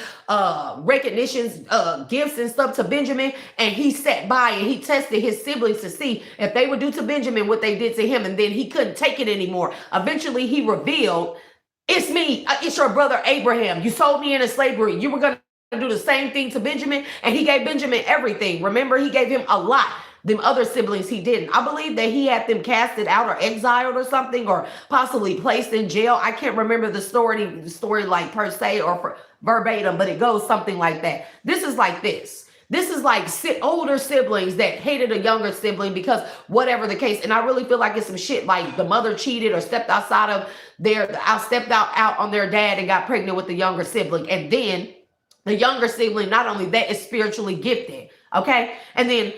[SPEAKER 1] recognitions, gifts and stuff to Benjamin, and he sat by and he tested his siblings to see if they would do to Benjamin what they did to him. And then he couldn't take it anymore. Eventually he revealed, it's me, it's your brother Abraham. You sold me into slavery. You were going to do the same thing to Benjamin. And he gave Benjamin everything. Remember, he gave him a lot. Them other siblings he didn't. I believe that he had them casted out or exiled or something, or possibly placed in jail. I can't remember the story like per se or verbatim, but it goes something like that. This is like this. This is like older siblings that hated a younger sibling because whatever the case. And I really feel like it's some shit like the mother cheated or stepped out on their dad and got pregnant with the younger sibling. And then the younger sibling, not only that, is spiritually gifted. Okay. And then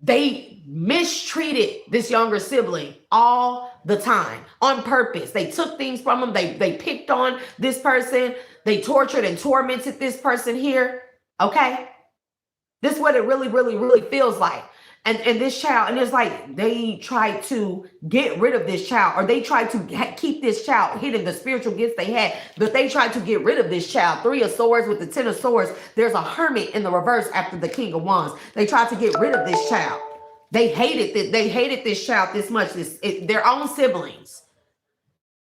[SPEAKER 1] they mistreated this younger sibling all the time on purpose. They took things from him. They picked on this person. They tortured and tormented this person here. Okay. This is what it really, really, really feels like. And this child, and it's like they tried to get rid of this child, or they tried to keep this child hidden, the spiritual gifts they had, but they tried to get rid of this child. 3 of Swords with the 10 of Swords. There's a hermit in the reverse after the King of Wands. They tried to get rid of this child. They hated this child this much, their own siblings.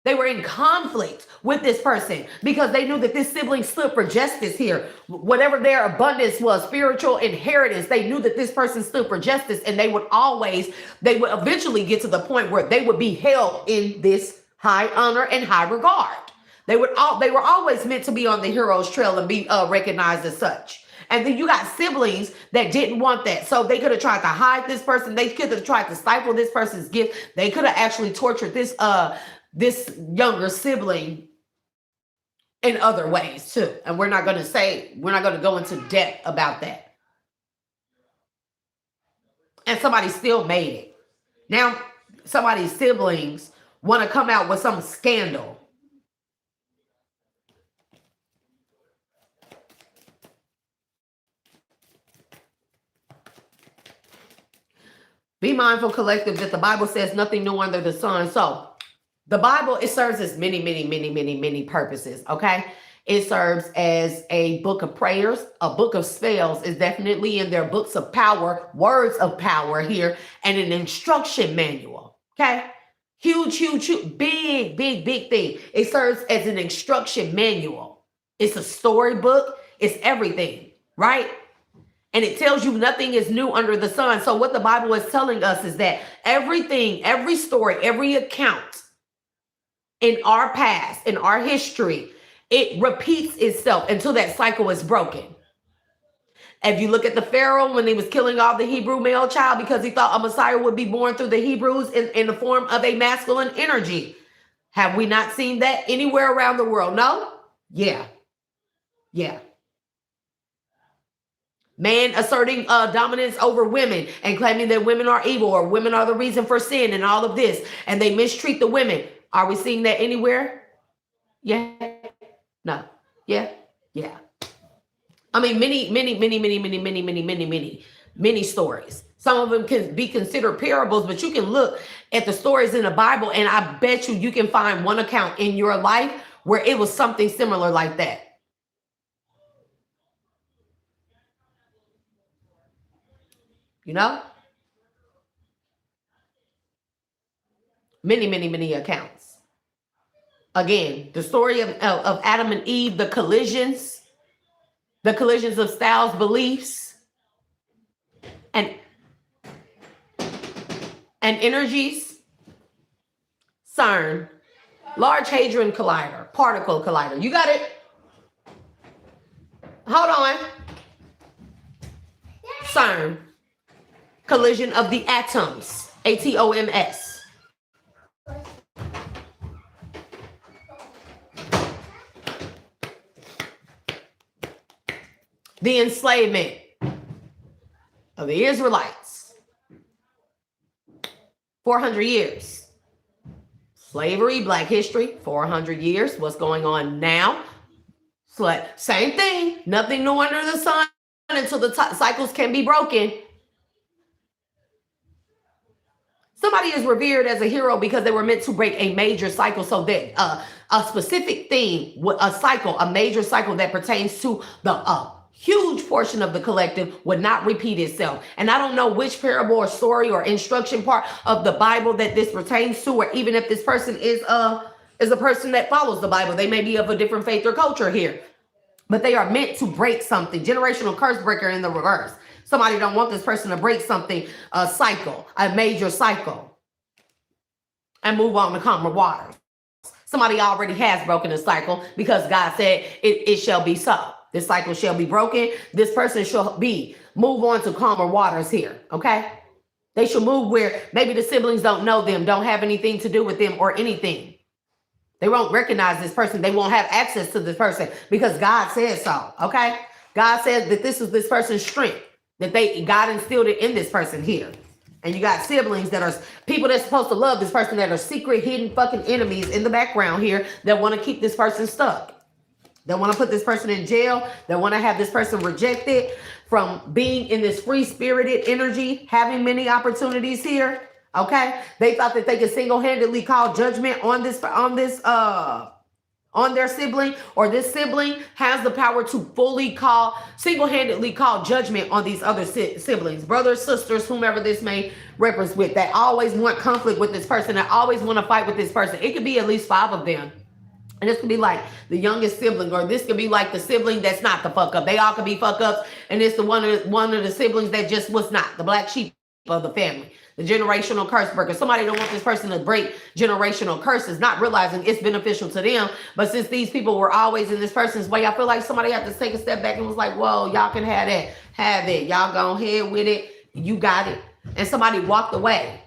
[SPEAKER 1] They were in conflict with this person because they knew that this sibling stood for justice here. Whatever their abundance was, spiritual inheritance, they knew that this person stood for justice, and they would eventually get to the point where they would be held in this high honor and high regard. They were always meant to be on the hero's trail and be recognized as such. And then you got siblings that didn't want that. So they could have tried to hide this person. They could have tried to stifle this person's gift. They could have actually tortured this younger sibling in other ways too. And we're not going to go into depth about that. And somebody still made it. Now, somebody's siblings want to come out with some scandal. Be mindful, collective, that the Bible says nothing new under the sun. So the Bible, it serves as many purposes, okay? It serves as a book of prayers. A book of spells is definitely in their books of power, words of power here, and an instruction manual, okay? Huge, big thing. It serves as an instruction manual. It's a storybook. It's everything, right? And it tells you nothing is new under the sun. So what the Bible is telling us is that everything, every story, every account in our past, in our history, it repeats itself until that cycle is broken. If you look at the Pharaoh when he was killing all the Hebrew male child because he thought a Messiah would be born through the Hebrews in the form of a masculine energy. Have we not seen that anywhere around the world? No? Yeah. Man asserting dominance over women and claiming that women are evil or women are the reason for sin and all of this. And they mistreat the women. Are we seeing that anywhere? Yeah. No. Yeah. Yeah. I mean, many stories. Some of them can be considered parables, but you can look at the stories in the Bible, and I bet you can find one account in your life where it was something similar like that. You know? Many accounts. Again, the story of Adam and Eve, the collisions of styles, beliefs, and energies. CERN, Large Hadron Collider, Particle Collider. You got it? Hold on. CERN, collision of the atoms, ATOMS. The enslavement of the Israelites. 400 years. Slavery, Black history, 400 years. What's going on now? Same thing. Nothing new under the sun until the cycles can be broken. Somebody is revered as a hero because they were meant to break a major cycle, so that a specific thing, a cycle, a major cycle that pertains to the huge portion of the collective would not repeat itself. And I don't know which parable or story or instruction part of the Bible that this pertains to, or even if this person is a person that follows the Bible. They may be of a different faith or culture here, but they are meant to break something. Generational curse breaker in the reverse. Somebody don't want this person to break something, a cycle, a major cycle, and move on to calmer waters. Somebody already has broken a cycle because God said it shall be so. This cycle shall be broken. This person shall move on to calmer waters here, okay? They should move where maybe the siblings don't know them, don't have anything to do with them or anything. They won't recognize this person. They won't have access to this person because God said so, okay? God said that this is this person's strength, that God instilled it in this person here. And you got siblings that are people that's supposed to love this person that are secret, hidden fucking enemies in the background here that want to keep this person stuck. They want to put this person in jail. They want to have this person rejected from being in this free-spirited energy, having many opportunities here. Okay? They thought that they could single-handedly call judgment on their sibling, or this sibling has the power to fully single-handedly call judgment on these other siblings, brothers, sisters, whomever this may represent with, that always want conflict with this person, that always want to fight with this person. It could be at least 5 of them. And this could be like the youngest sibling, or this could be like the sibling that's not the fuck up. They all could be fuck ups, and it's the one of the siblings that just was not the black sheep of the family. The generational curse breaker. Somebody don't want this person to break generational curses, not realizing it's beneficial to them. But since these people were always in this person's way, I feel like somebody had to take a step back and was like, whoa, y'all can have that. Have it. Y'all go ahead with it. You got it. And somebody walked away.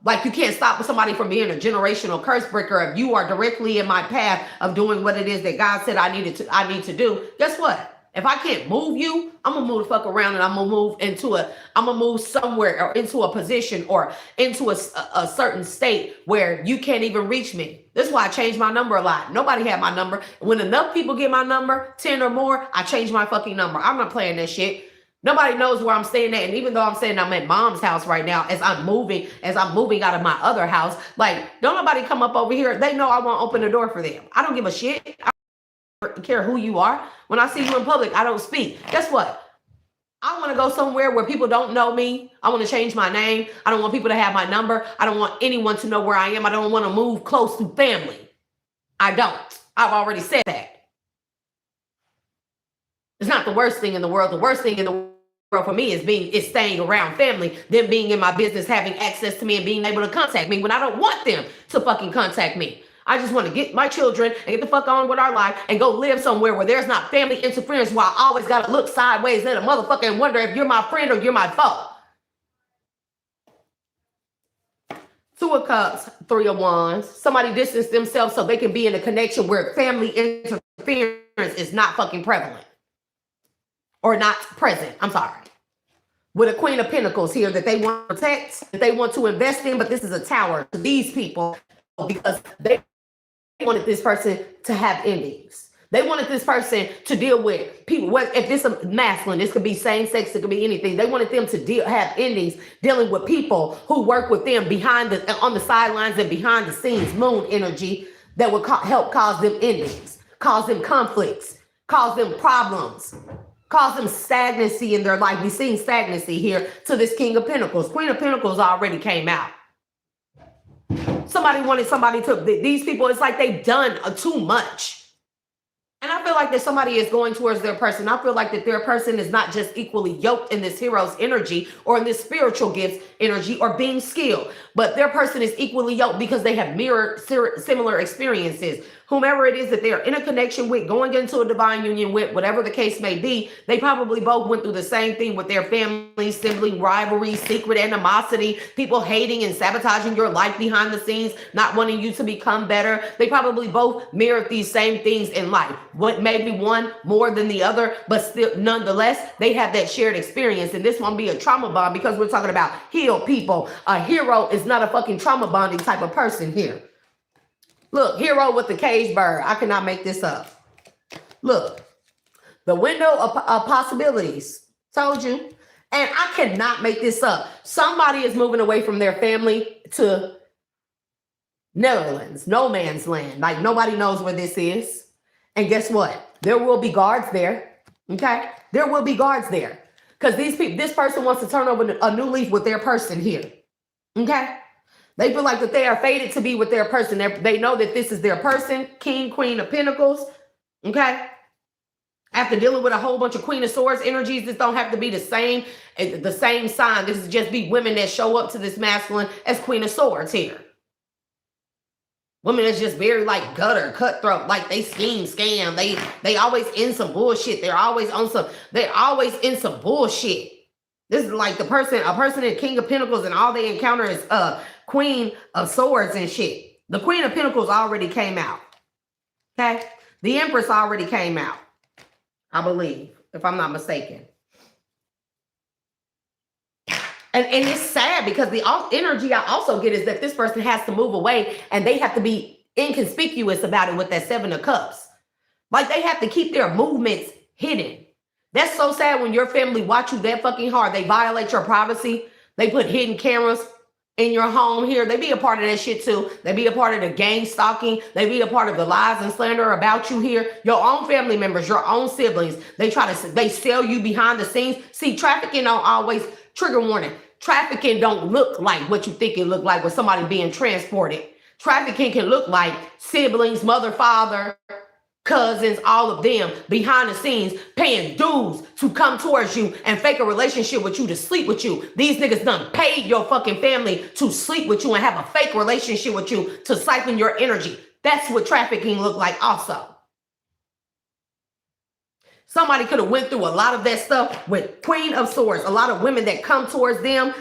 [SPEAKER 1] Like, you can't stop somebody from being a generational curse breaker if you are directly in my path of doing what it is that God said I need to do. Guess what? If I can't move you, I'm gonna move the fuck around, and I'm gonna move somewhere or into a position or into a certain state where you can't even reach me. This is why I changed my number a lot. Nobody had my number. When enough people get my number, 10 or more, I change my fucking number. I'm not playing that shit. Nobody knows where I'm staying at. And even though I'm saying I'm at mom's house right now, as I'm moving out of my other house, like, don't nobody come up over here. They know I won't open the door for them. I don't give a shit. I don't care who you are. When I see you in public, I don't speak. Guess what? I want to go somewhere where people don't know me. I want to change my name. I don't want people to have my number. I don't want anyone to know where I am. I don't want to move close to family. I don't. I've already said that. It's not the worst thing in the world. The worst thing in the world for me is staying around family, them being in my business, having access to me, and being able to contact me when I don't want them to fucking contact me. I just want to get my children and get the fuck on with our life and go live somewhere where there's not family interference, where I always got to look sideways at a motherfucker and wonder if you're my friend or you're my foe. 2 of Cups, 3 of Wands. Somebody distance themselves so they can be in a connection where family interference is not fucking prevalent. or not present. I'm sorry. With a Queen of Pentacles here that they want to protect, that they want to invest in, but this is a tower to these people because they wanted this person to have endings. They wanted this person to deal with people. If this is masculine, this could be same sex, it could be anything. They wanted them to have endings dealing with people who work with them on the sidelines and behind the scenes, moon energy that would help cause them endings, cause them conflicts, cause them problems, cause them stagnancy in their life. We've seen stagnancy here to this King of Pentacles. Queen of Pentacles already came out. Somebody wanted somebody to, these people, it's like they've done too much. And I feel like that somebody is going towards their person. I feel like that their person is not just equally yoked in this hero's energy or in this spiritual gifts energy or being skilled, but their person is equally yoked because they have mirrored similar experiences. Whomever it is that they're in a connection with, going into a divine union with, whatever the case may be, they probably both went through the same thing with their family, sibling rivalry, secret animosity, people hating and sabotaging your life behind the scenes, not wanting you to become better. They probably both mirrored these same things in life. What maybe one more than the other, but still nonetheless, they have that shared experience. And this won't be a trauma bond because we're talking about healed people. A hero is not a fucking trauma bonding type of person here. Look, hero with the cage bird. I cannot make this up. Look, the window of possibilities. Told you. And I cannot make this up. Somebody is moving away from their family to Netherlands, no man's land. Like nobody knows where this is. And guess what? There will be guards there. Okay? There will be guards there. Because this person wants to turn over a new leaf with their person here. Okay? They feel like that they are fated to be with their person. They know that this is their person, King, Queen of Pentacles, okay? After dealing with a whole bunch of Queen of Swords energies, this don't have to be the same sign. This is just be women that show up to this masculine as Queen of Swords here. Women that's just very like gutter, cutthroat, like they scheme, scam. They always in some bullshit. They're always in some bullshit. This is like a person in King of Pentacles and all they encounter is Queen of Swords and shit. The Queen of Pentacles already came out. Okay? The Empress already came out. I believe, if I'm not mistaken. And it's sad because the energy I also get is that this person has to move away and they have to be inconspicuous about it with that Seven of Cups. Like they have to keep their movements hidden. That's so sad when your family watch you that fucking hard. They violate your privacy. They put hidden cameras in your home here. They be a part of that shit too. They be a part of the gang stalking. They be a part of the lies and slander about you here. Your own family members, your own siblings. They sell you behind the scenes. See, trafficking don't always, trigger warning, trafficking don't look like what you think it look like with somebody being transported. Trafficking can look like siblings, mother, father, cousins, all of them behind the scenes paying dues to come towards you and fake a relationship with you to sleep with you. These niggas done paid your fucking family to sleep with you and have a fake relationship with you to siphon your energy. That's what trafficking look like also. Somebody could have went through a lot of that stuff with Queen of Swords. A lot of women that come towards them,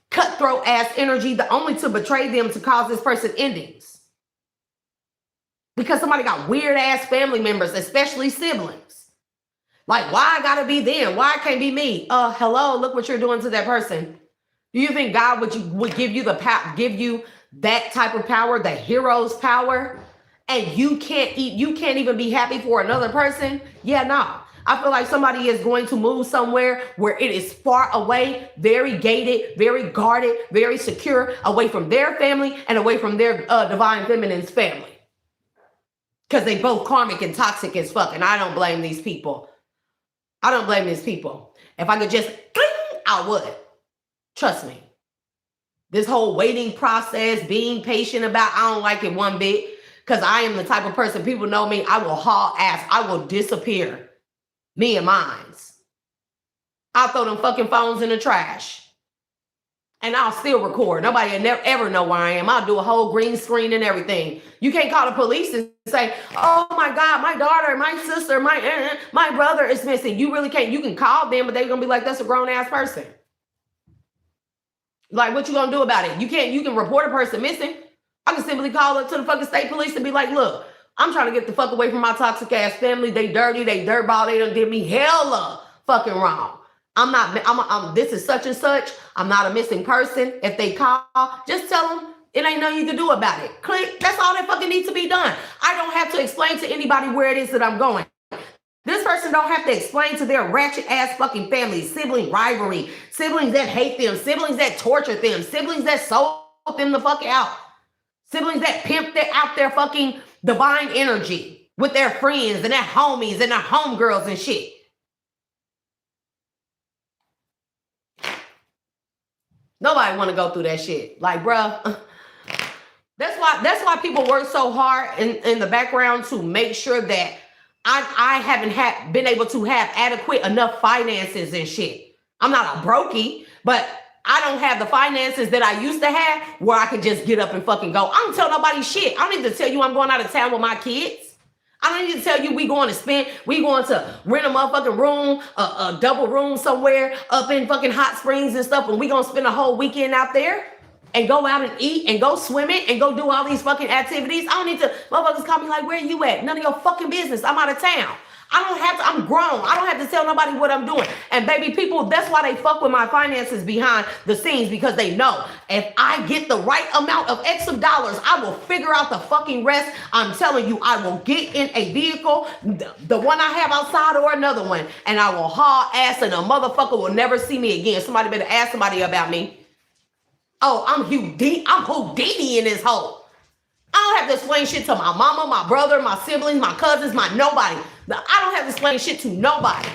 [SPEAKER 1] cutthroat ass energy, only to betray them to cause this person endings. Because somebody got weird ass family members, especially siblings. Like, why I gotta be them? Why it can't be me? Hello, look what you're doing to that person. Do you think God would give you that type of power, the hero's power, and you can't even be happy for another person? Yeah, no. I feel like somebody is going to move somewhere where it is far away, very gated, very guarded, very secure, away from their family and away from their divine feminine's family. Because they both karmic and toxic as fuck. And I don't blame these people. I don't blame these people. If I could just, I would. Trust me. This whole waiting process, being patient about, I don't like it one bit. Because I am the type of person, people know me, I will haul ass. I will disappear. Me and mines. I'll throw them fucking phones in the trash. And I'll still record. Nobody will never ever know where I am. I'll do a whole green screen and everything. You can't call the police and say, oh my God, my daughter, my sister, my brother is missing. You really can't. You can call them, but they're going to be like, that's a grown ass person. Like, what you going to do about it? You can report a person missing. I can simply call up to the fucking state police and be like, look, I'm trying to get the fuck away from my toxic ass family. They dirty, they dirtball. They done did me hella fucking wrong. This is such and such. I'm not a missing person. If they call, just tell them it ain't nothing you can do about it. Click. That's all that fucking needs to be done. I don't have to explain to anybody where it is that I'm going. This person don't have to explain to their ratchet ass fucking family, sibling rivalry, siblings that hate them, siblings that torture them, siblings that sold them the fuck out, siblings that pimp out their fucking divine energy with their friends and their homies and their homegirls and shit. Nobody want to go through that shit. Like, bruh, that's why people work so hard in the background to make sure that I haven't been able to have adequate enough finances and shit. I'm not a brokey, but I don't have the finances that I used to have where I could just get up and fucking go. I don't tell nobody shit. I don't need to tell you I'm going out of town with my kids. I don't need to tell you we going to rent a motherfucking room, a double room somewhere up in fucking Hot Springs and stuff, and we gonna spend a whole weekend out there and go out and eat and go swimming and go do all these fucking activities. I don't need to, motherfuckers call me like, where you at? None of your fucking business. I'm out of town. I'm grown. I don't have to tell nobody what I'm doing. And baby, people, that's why they fuck with my finances behind the scenes, because they know if I get the right amount of X of dollars, I will figure out the fucking rest. I'm telling you, I will get in a vehicle, the one I have outside or another one, and I will haul ass and a motherfucker will never see me again. Somebody better ask somebody about me. Oh, I'm Houdini in this hole. I don't have to explain shit to my mama, my brother, my siblings, my cousins, my nobody. I don't have to explain shit to nobody.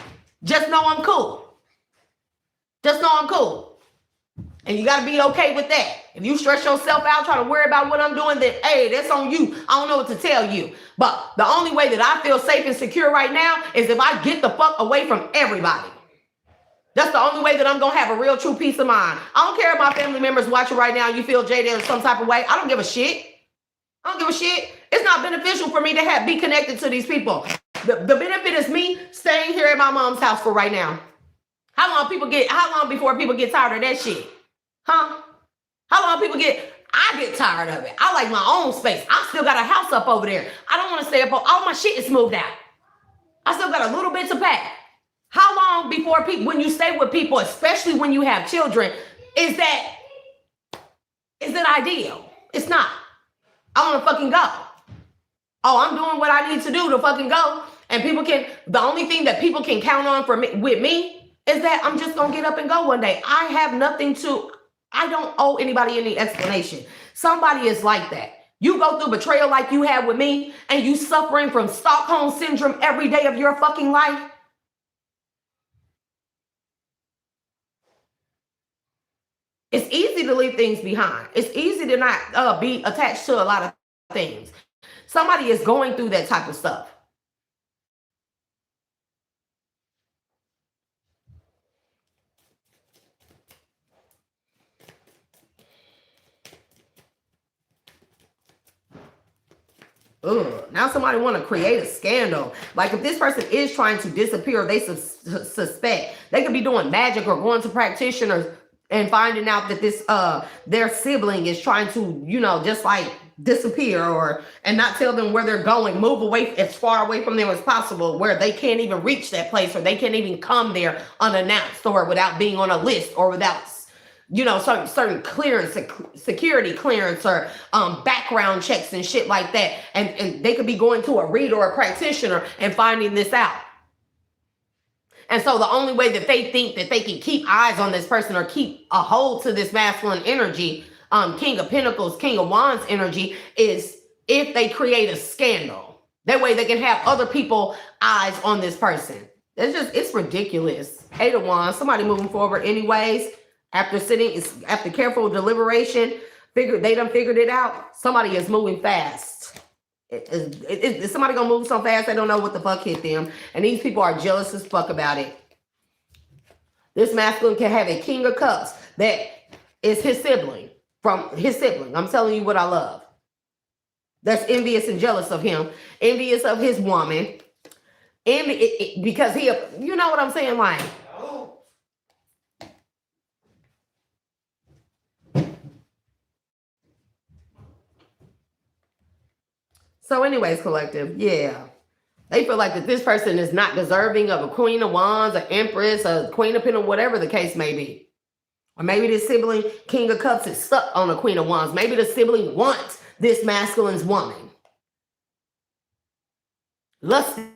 [SPEAKER 1] Just know I'm cool. Just know I'm cool. And you got to be okay with that. If you stress yourself out trying to worry about what I'm doing, then, hey, that's on you. I don't know what to tell you. But the only way that I feel safe and secure right now is if I get the fuck away from everybody. That's the only way that I'm going to have a real true peace of mind. I don't care if my family members watching right now and you feel jaded in some type of way. I don't give a shit. I don't give a shit. It's not beneficial for me to be connected to these people. The benefit is me staying here at my mom's house for right now. How long before people get tired of that shit? Huh? I get tired of it. I like my own space. I still got a house up over there. I don't want to stay up. All my shit is moved out. I still got a little bit to pack. How long before when you stay with people, especially when you have children, is that ideal? It's not. I want to fucking go. Oh, I'm doing what I need to do to fucking go. And the only thing that people can count on with me is that I'm just going to get up and go one day. I don't owe anybody any explanation. Somebody is like that. You go through betrayal like you have with me, and you suffering from Stockholm syndrome every day of your fucking life. It's easy to leave things behind. It's easy to not be attached to a lot of things. Somebody is going through that type of stuff. Ugh. Now somebody want to create a scandal. Like if this person is trying to disappear, they suspect they could be doing magic or going to practitioners and finding out that this their sibling is trying to, just like disappear and not tell them where they're going, move away as far away from them as possible, where they can't even reach that place, or they can't even come there unannounced, or without being on a list, or without certain clearance, security clearance, or background checks and shit like that. And they could be going to a reader or a practitioner and finding this out. And so the only way that they think that they can keep eyes on this person or keep a hold to this masculine energy, King of Pentacles, King of Wands energy, is if they create a scandal. That way they can have other people eyes on this person. It's ridiculous. 8 of Wands, somebody moving forward anyways. After careful deliberation, they done figured it out. Somebody is moving fast. Is somebody gonna move so fast they don't know what the fuck hit them? And these people are jealous as fuck about it. This masculine can have a King of Cups that is his sibling. I'm telling you what I love. That's envious and jealous of him. Envious of his woman. Because you know what I'm saying? Like, so anyways, collective, yeah. They feel like that this person is not deserving of a Queen of Wands, an Empress, a Queen of Pentacles, whatever the case may be. Or maybe this sibling, King of Cups, is stuck on a Queen of Wands. Maybe the sibling wants this masculine's woman. Lusting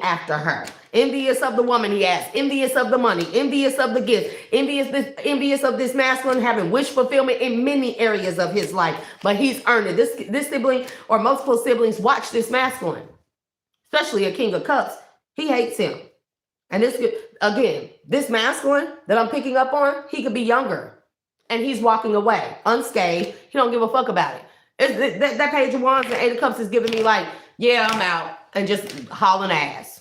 [SPEAKER 1] after her. Envious of the woman he has. Envious of the money. Envious of the gifts. Envious of this masculine having wish fulfillment in many areas of his life. But he's earned it. This sibling or multiple siblings watch this masculine. Especially a King of Cups. He hates him. And this, again, this masculine that I'm picking up on, he could be younger. And he's walking away unscathed. He don't give a fuck about it. That Page of Wands and Eight of Cups is giving me like, yeah, I'm out. And just hauling ass.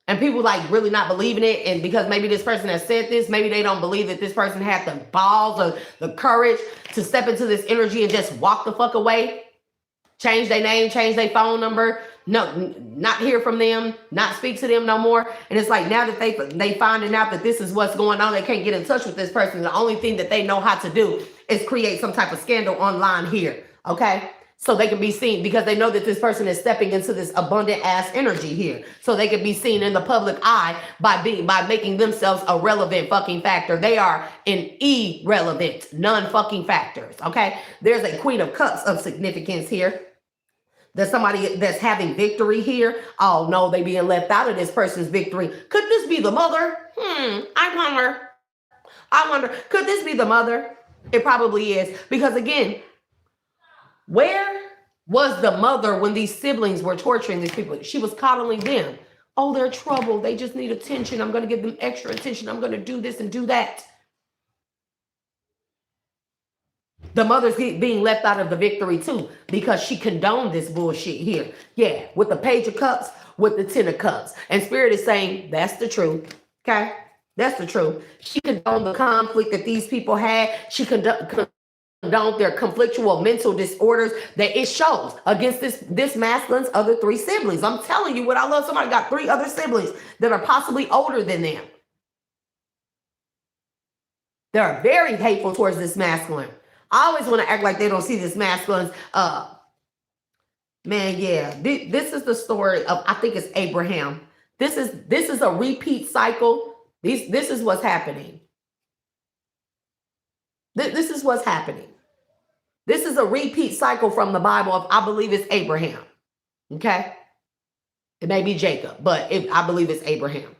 [SPEAKER 1] And people like really not believing it. And because maybe this person has said this, maybe they don't believe that this person had the balls or the courage to step into this energy and just walk the fuck away. Change their name, change their phone number. No, not hear from them, not speak to them no more. And it's like now that they finding out that this is what's going on, they can't get in touch with this person. The only thing that they know how to do is create some type of scandal online here. Okay. So they can be seen because they know that this person is stepping into this abundant ass energy here. So they can be seen in the public eye by making themselves a relevant fucking factor. They are an irrelevant, non-fucking factors. Okay. There's a Queen of Cups of significance here. There's somebody that's having victory here. Oh no, they being left out of this person's victory. Could this be the mother? I wonder, could this be the mother? It probably is. Because again, where was the mother when these siblings were torturing these people? She was coddling them. Oh, they're troubled. They just need attention. I'm going to give them extra attention. I'm going to do this and do that. The mother's being left out of the victory too because she condoned this bullshit here. Yeah, with the Page of Cups, with the Ten of Cups. And Spirit is saying, that's the truth. Okay? That's the truth. She condoned the conflict that these people had. She condoned their conflictual mental disorders that it shows against this masculine's other three siblings. I'm telling you what I love. Somebody got three other siblings that are possibly older than them. They're very hateful towards this masculine. I always want to act like they don't see this masculine's, man, yeah. This is the story of, I think it's Abraham. This is a repeat cycle. This is what's happening. This is what's happening. This is a repeat cycle from the Bible of, I believe it's Abraham. Okay? It may be Jacob, but I believe it's Abraham.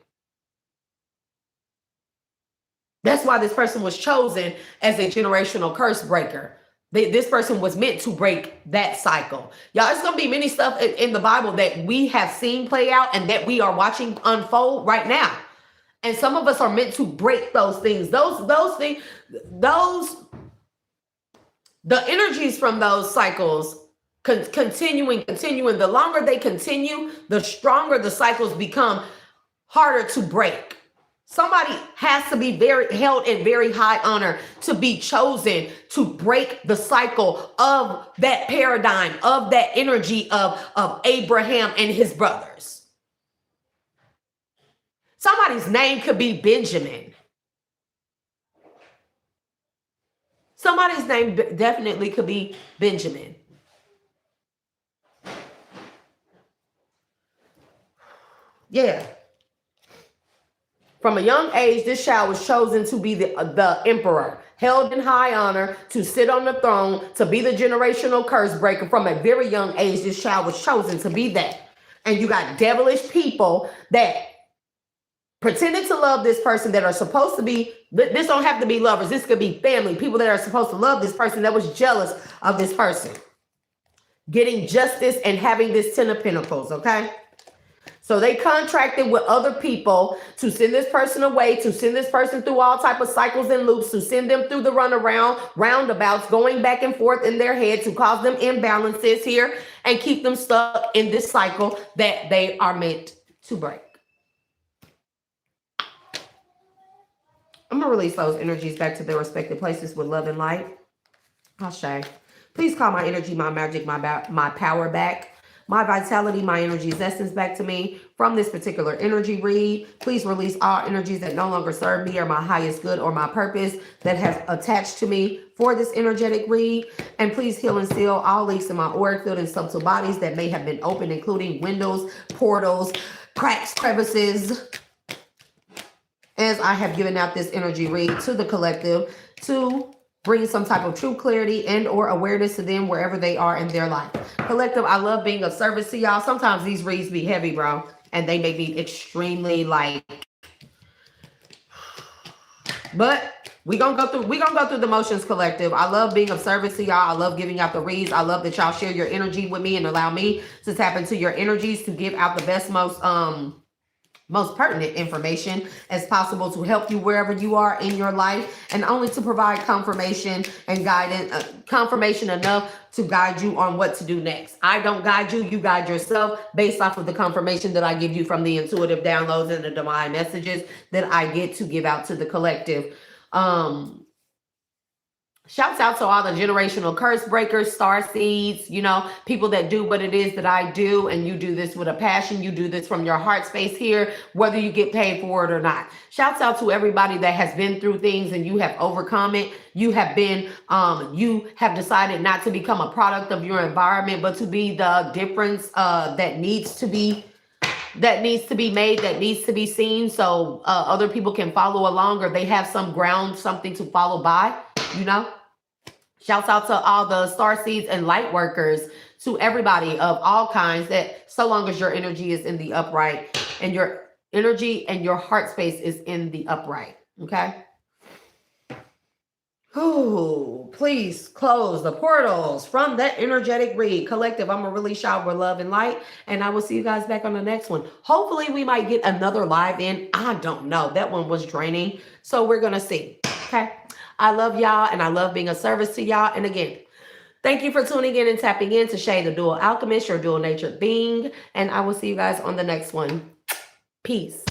[SPEAKER 1] That's why this person was chosen as a generational curse breaker. This person was meant to break that cycle. Y'all, there's going to be many stuff in the Bible that we have seen play out and that we are watching unfold right now. And some of us are meant to break those things. Those things, the energies from those cycles continuing. The longer they continue, the stronger the cycles become, harder to break. Somebody has to be held in very high honor to be chosen to break the cycle of that paradigm, of that energy of Abraham and his brothers. Somebody's name could be Benjamin. Somebody's name definitely could be Benjamin. Yeah. From a young age, this child was chosen to be the emperor, held in high honor, to sit on the throne, to be the generational curse breaker. From a very young age, this child was chosen to be that. And you got devilish people that pretended to love this person that are supposed to be, this don't have to be lovers. This could be family, people that are supposed to love this person that was jealous of this person. Getting justice and having this Ten of Pentacles, okay? So they contracted with other people to send this person away, to send this person through all type of cycles and loops, to send them through the roundabouts, going back and forth in their head to cause them imbalances here and keep them stuck in this cycle that they are meant to break. I'm going to release those energies back to their respective places with love and light. Ashe. Please call my energy, my magic, my power back. my vitality, my energy is essence back to me from this particular energy read. Please release all energies that no longer serve me or my highest good or my purpose that have attached to me for this energetic read. And please heal and seal all leaks in my auric field and subtle bodies that may have been open, including windows, portals, cracks, crevices, as I have given out this energy read to the collective to bring some type of true clarity and or awareness to them wherever they are in their life. Collective, I love being of service to y'all. Sometimes these reads be heavy, bro, and they may be extremely but we're gonna go through the motions, collective. I love being of service to y'all. I love giving out the reads. I love that y'all share your energy with me and allow me to tap into your energies to give out the best, most pertinent information as possible to help you wherever you are in your life, and only to provide confirmation and guidance, confirmation enough to guide you on what to do next. I don't guide you, you guide yourself based off of the confirmation that I give you from the intuitive downloads and the divine messages that I get to give out to the collective. Shouts out to all the generational curse breakers, star seeds, people that do what it is that I do, and you do this with a passion. You do this from your heart space here, whether you get paid for it or not. Shouts out to everybody that has been through things and you have overcome it. You have decided not to become a product of your environment, but to be the difference that needs to be made, that needs to be seen, so other people can follow along, or they have some ground, something to follow by, Shouts out to all the star seeds and light workers, to everybody of all kinds, that so long as your energy is in the upright and your energy and your heart space is in the upright, okay? Oh, please close the portals from that energetic read. Collective, I'm going to really shower love and light, and I will see you guys back on the next one. Hopefully we might get another live in. I don't know. That one was draining, so we're going to see, okay? I love y'all, and I love being of service to y'all. And again, thank you for tuning in and tapping in to Shay, the dual alchemist, your dual natured being. And I will see you guys on the next one. Peace.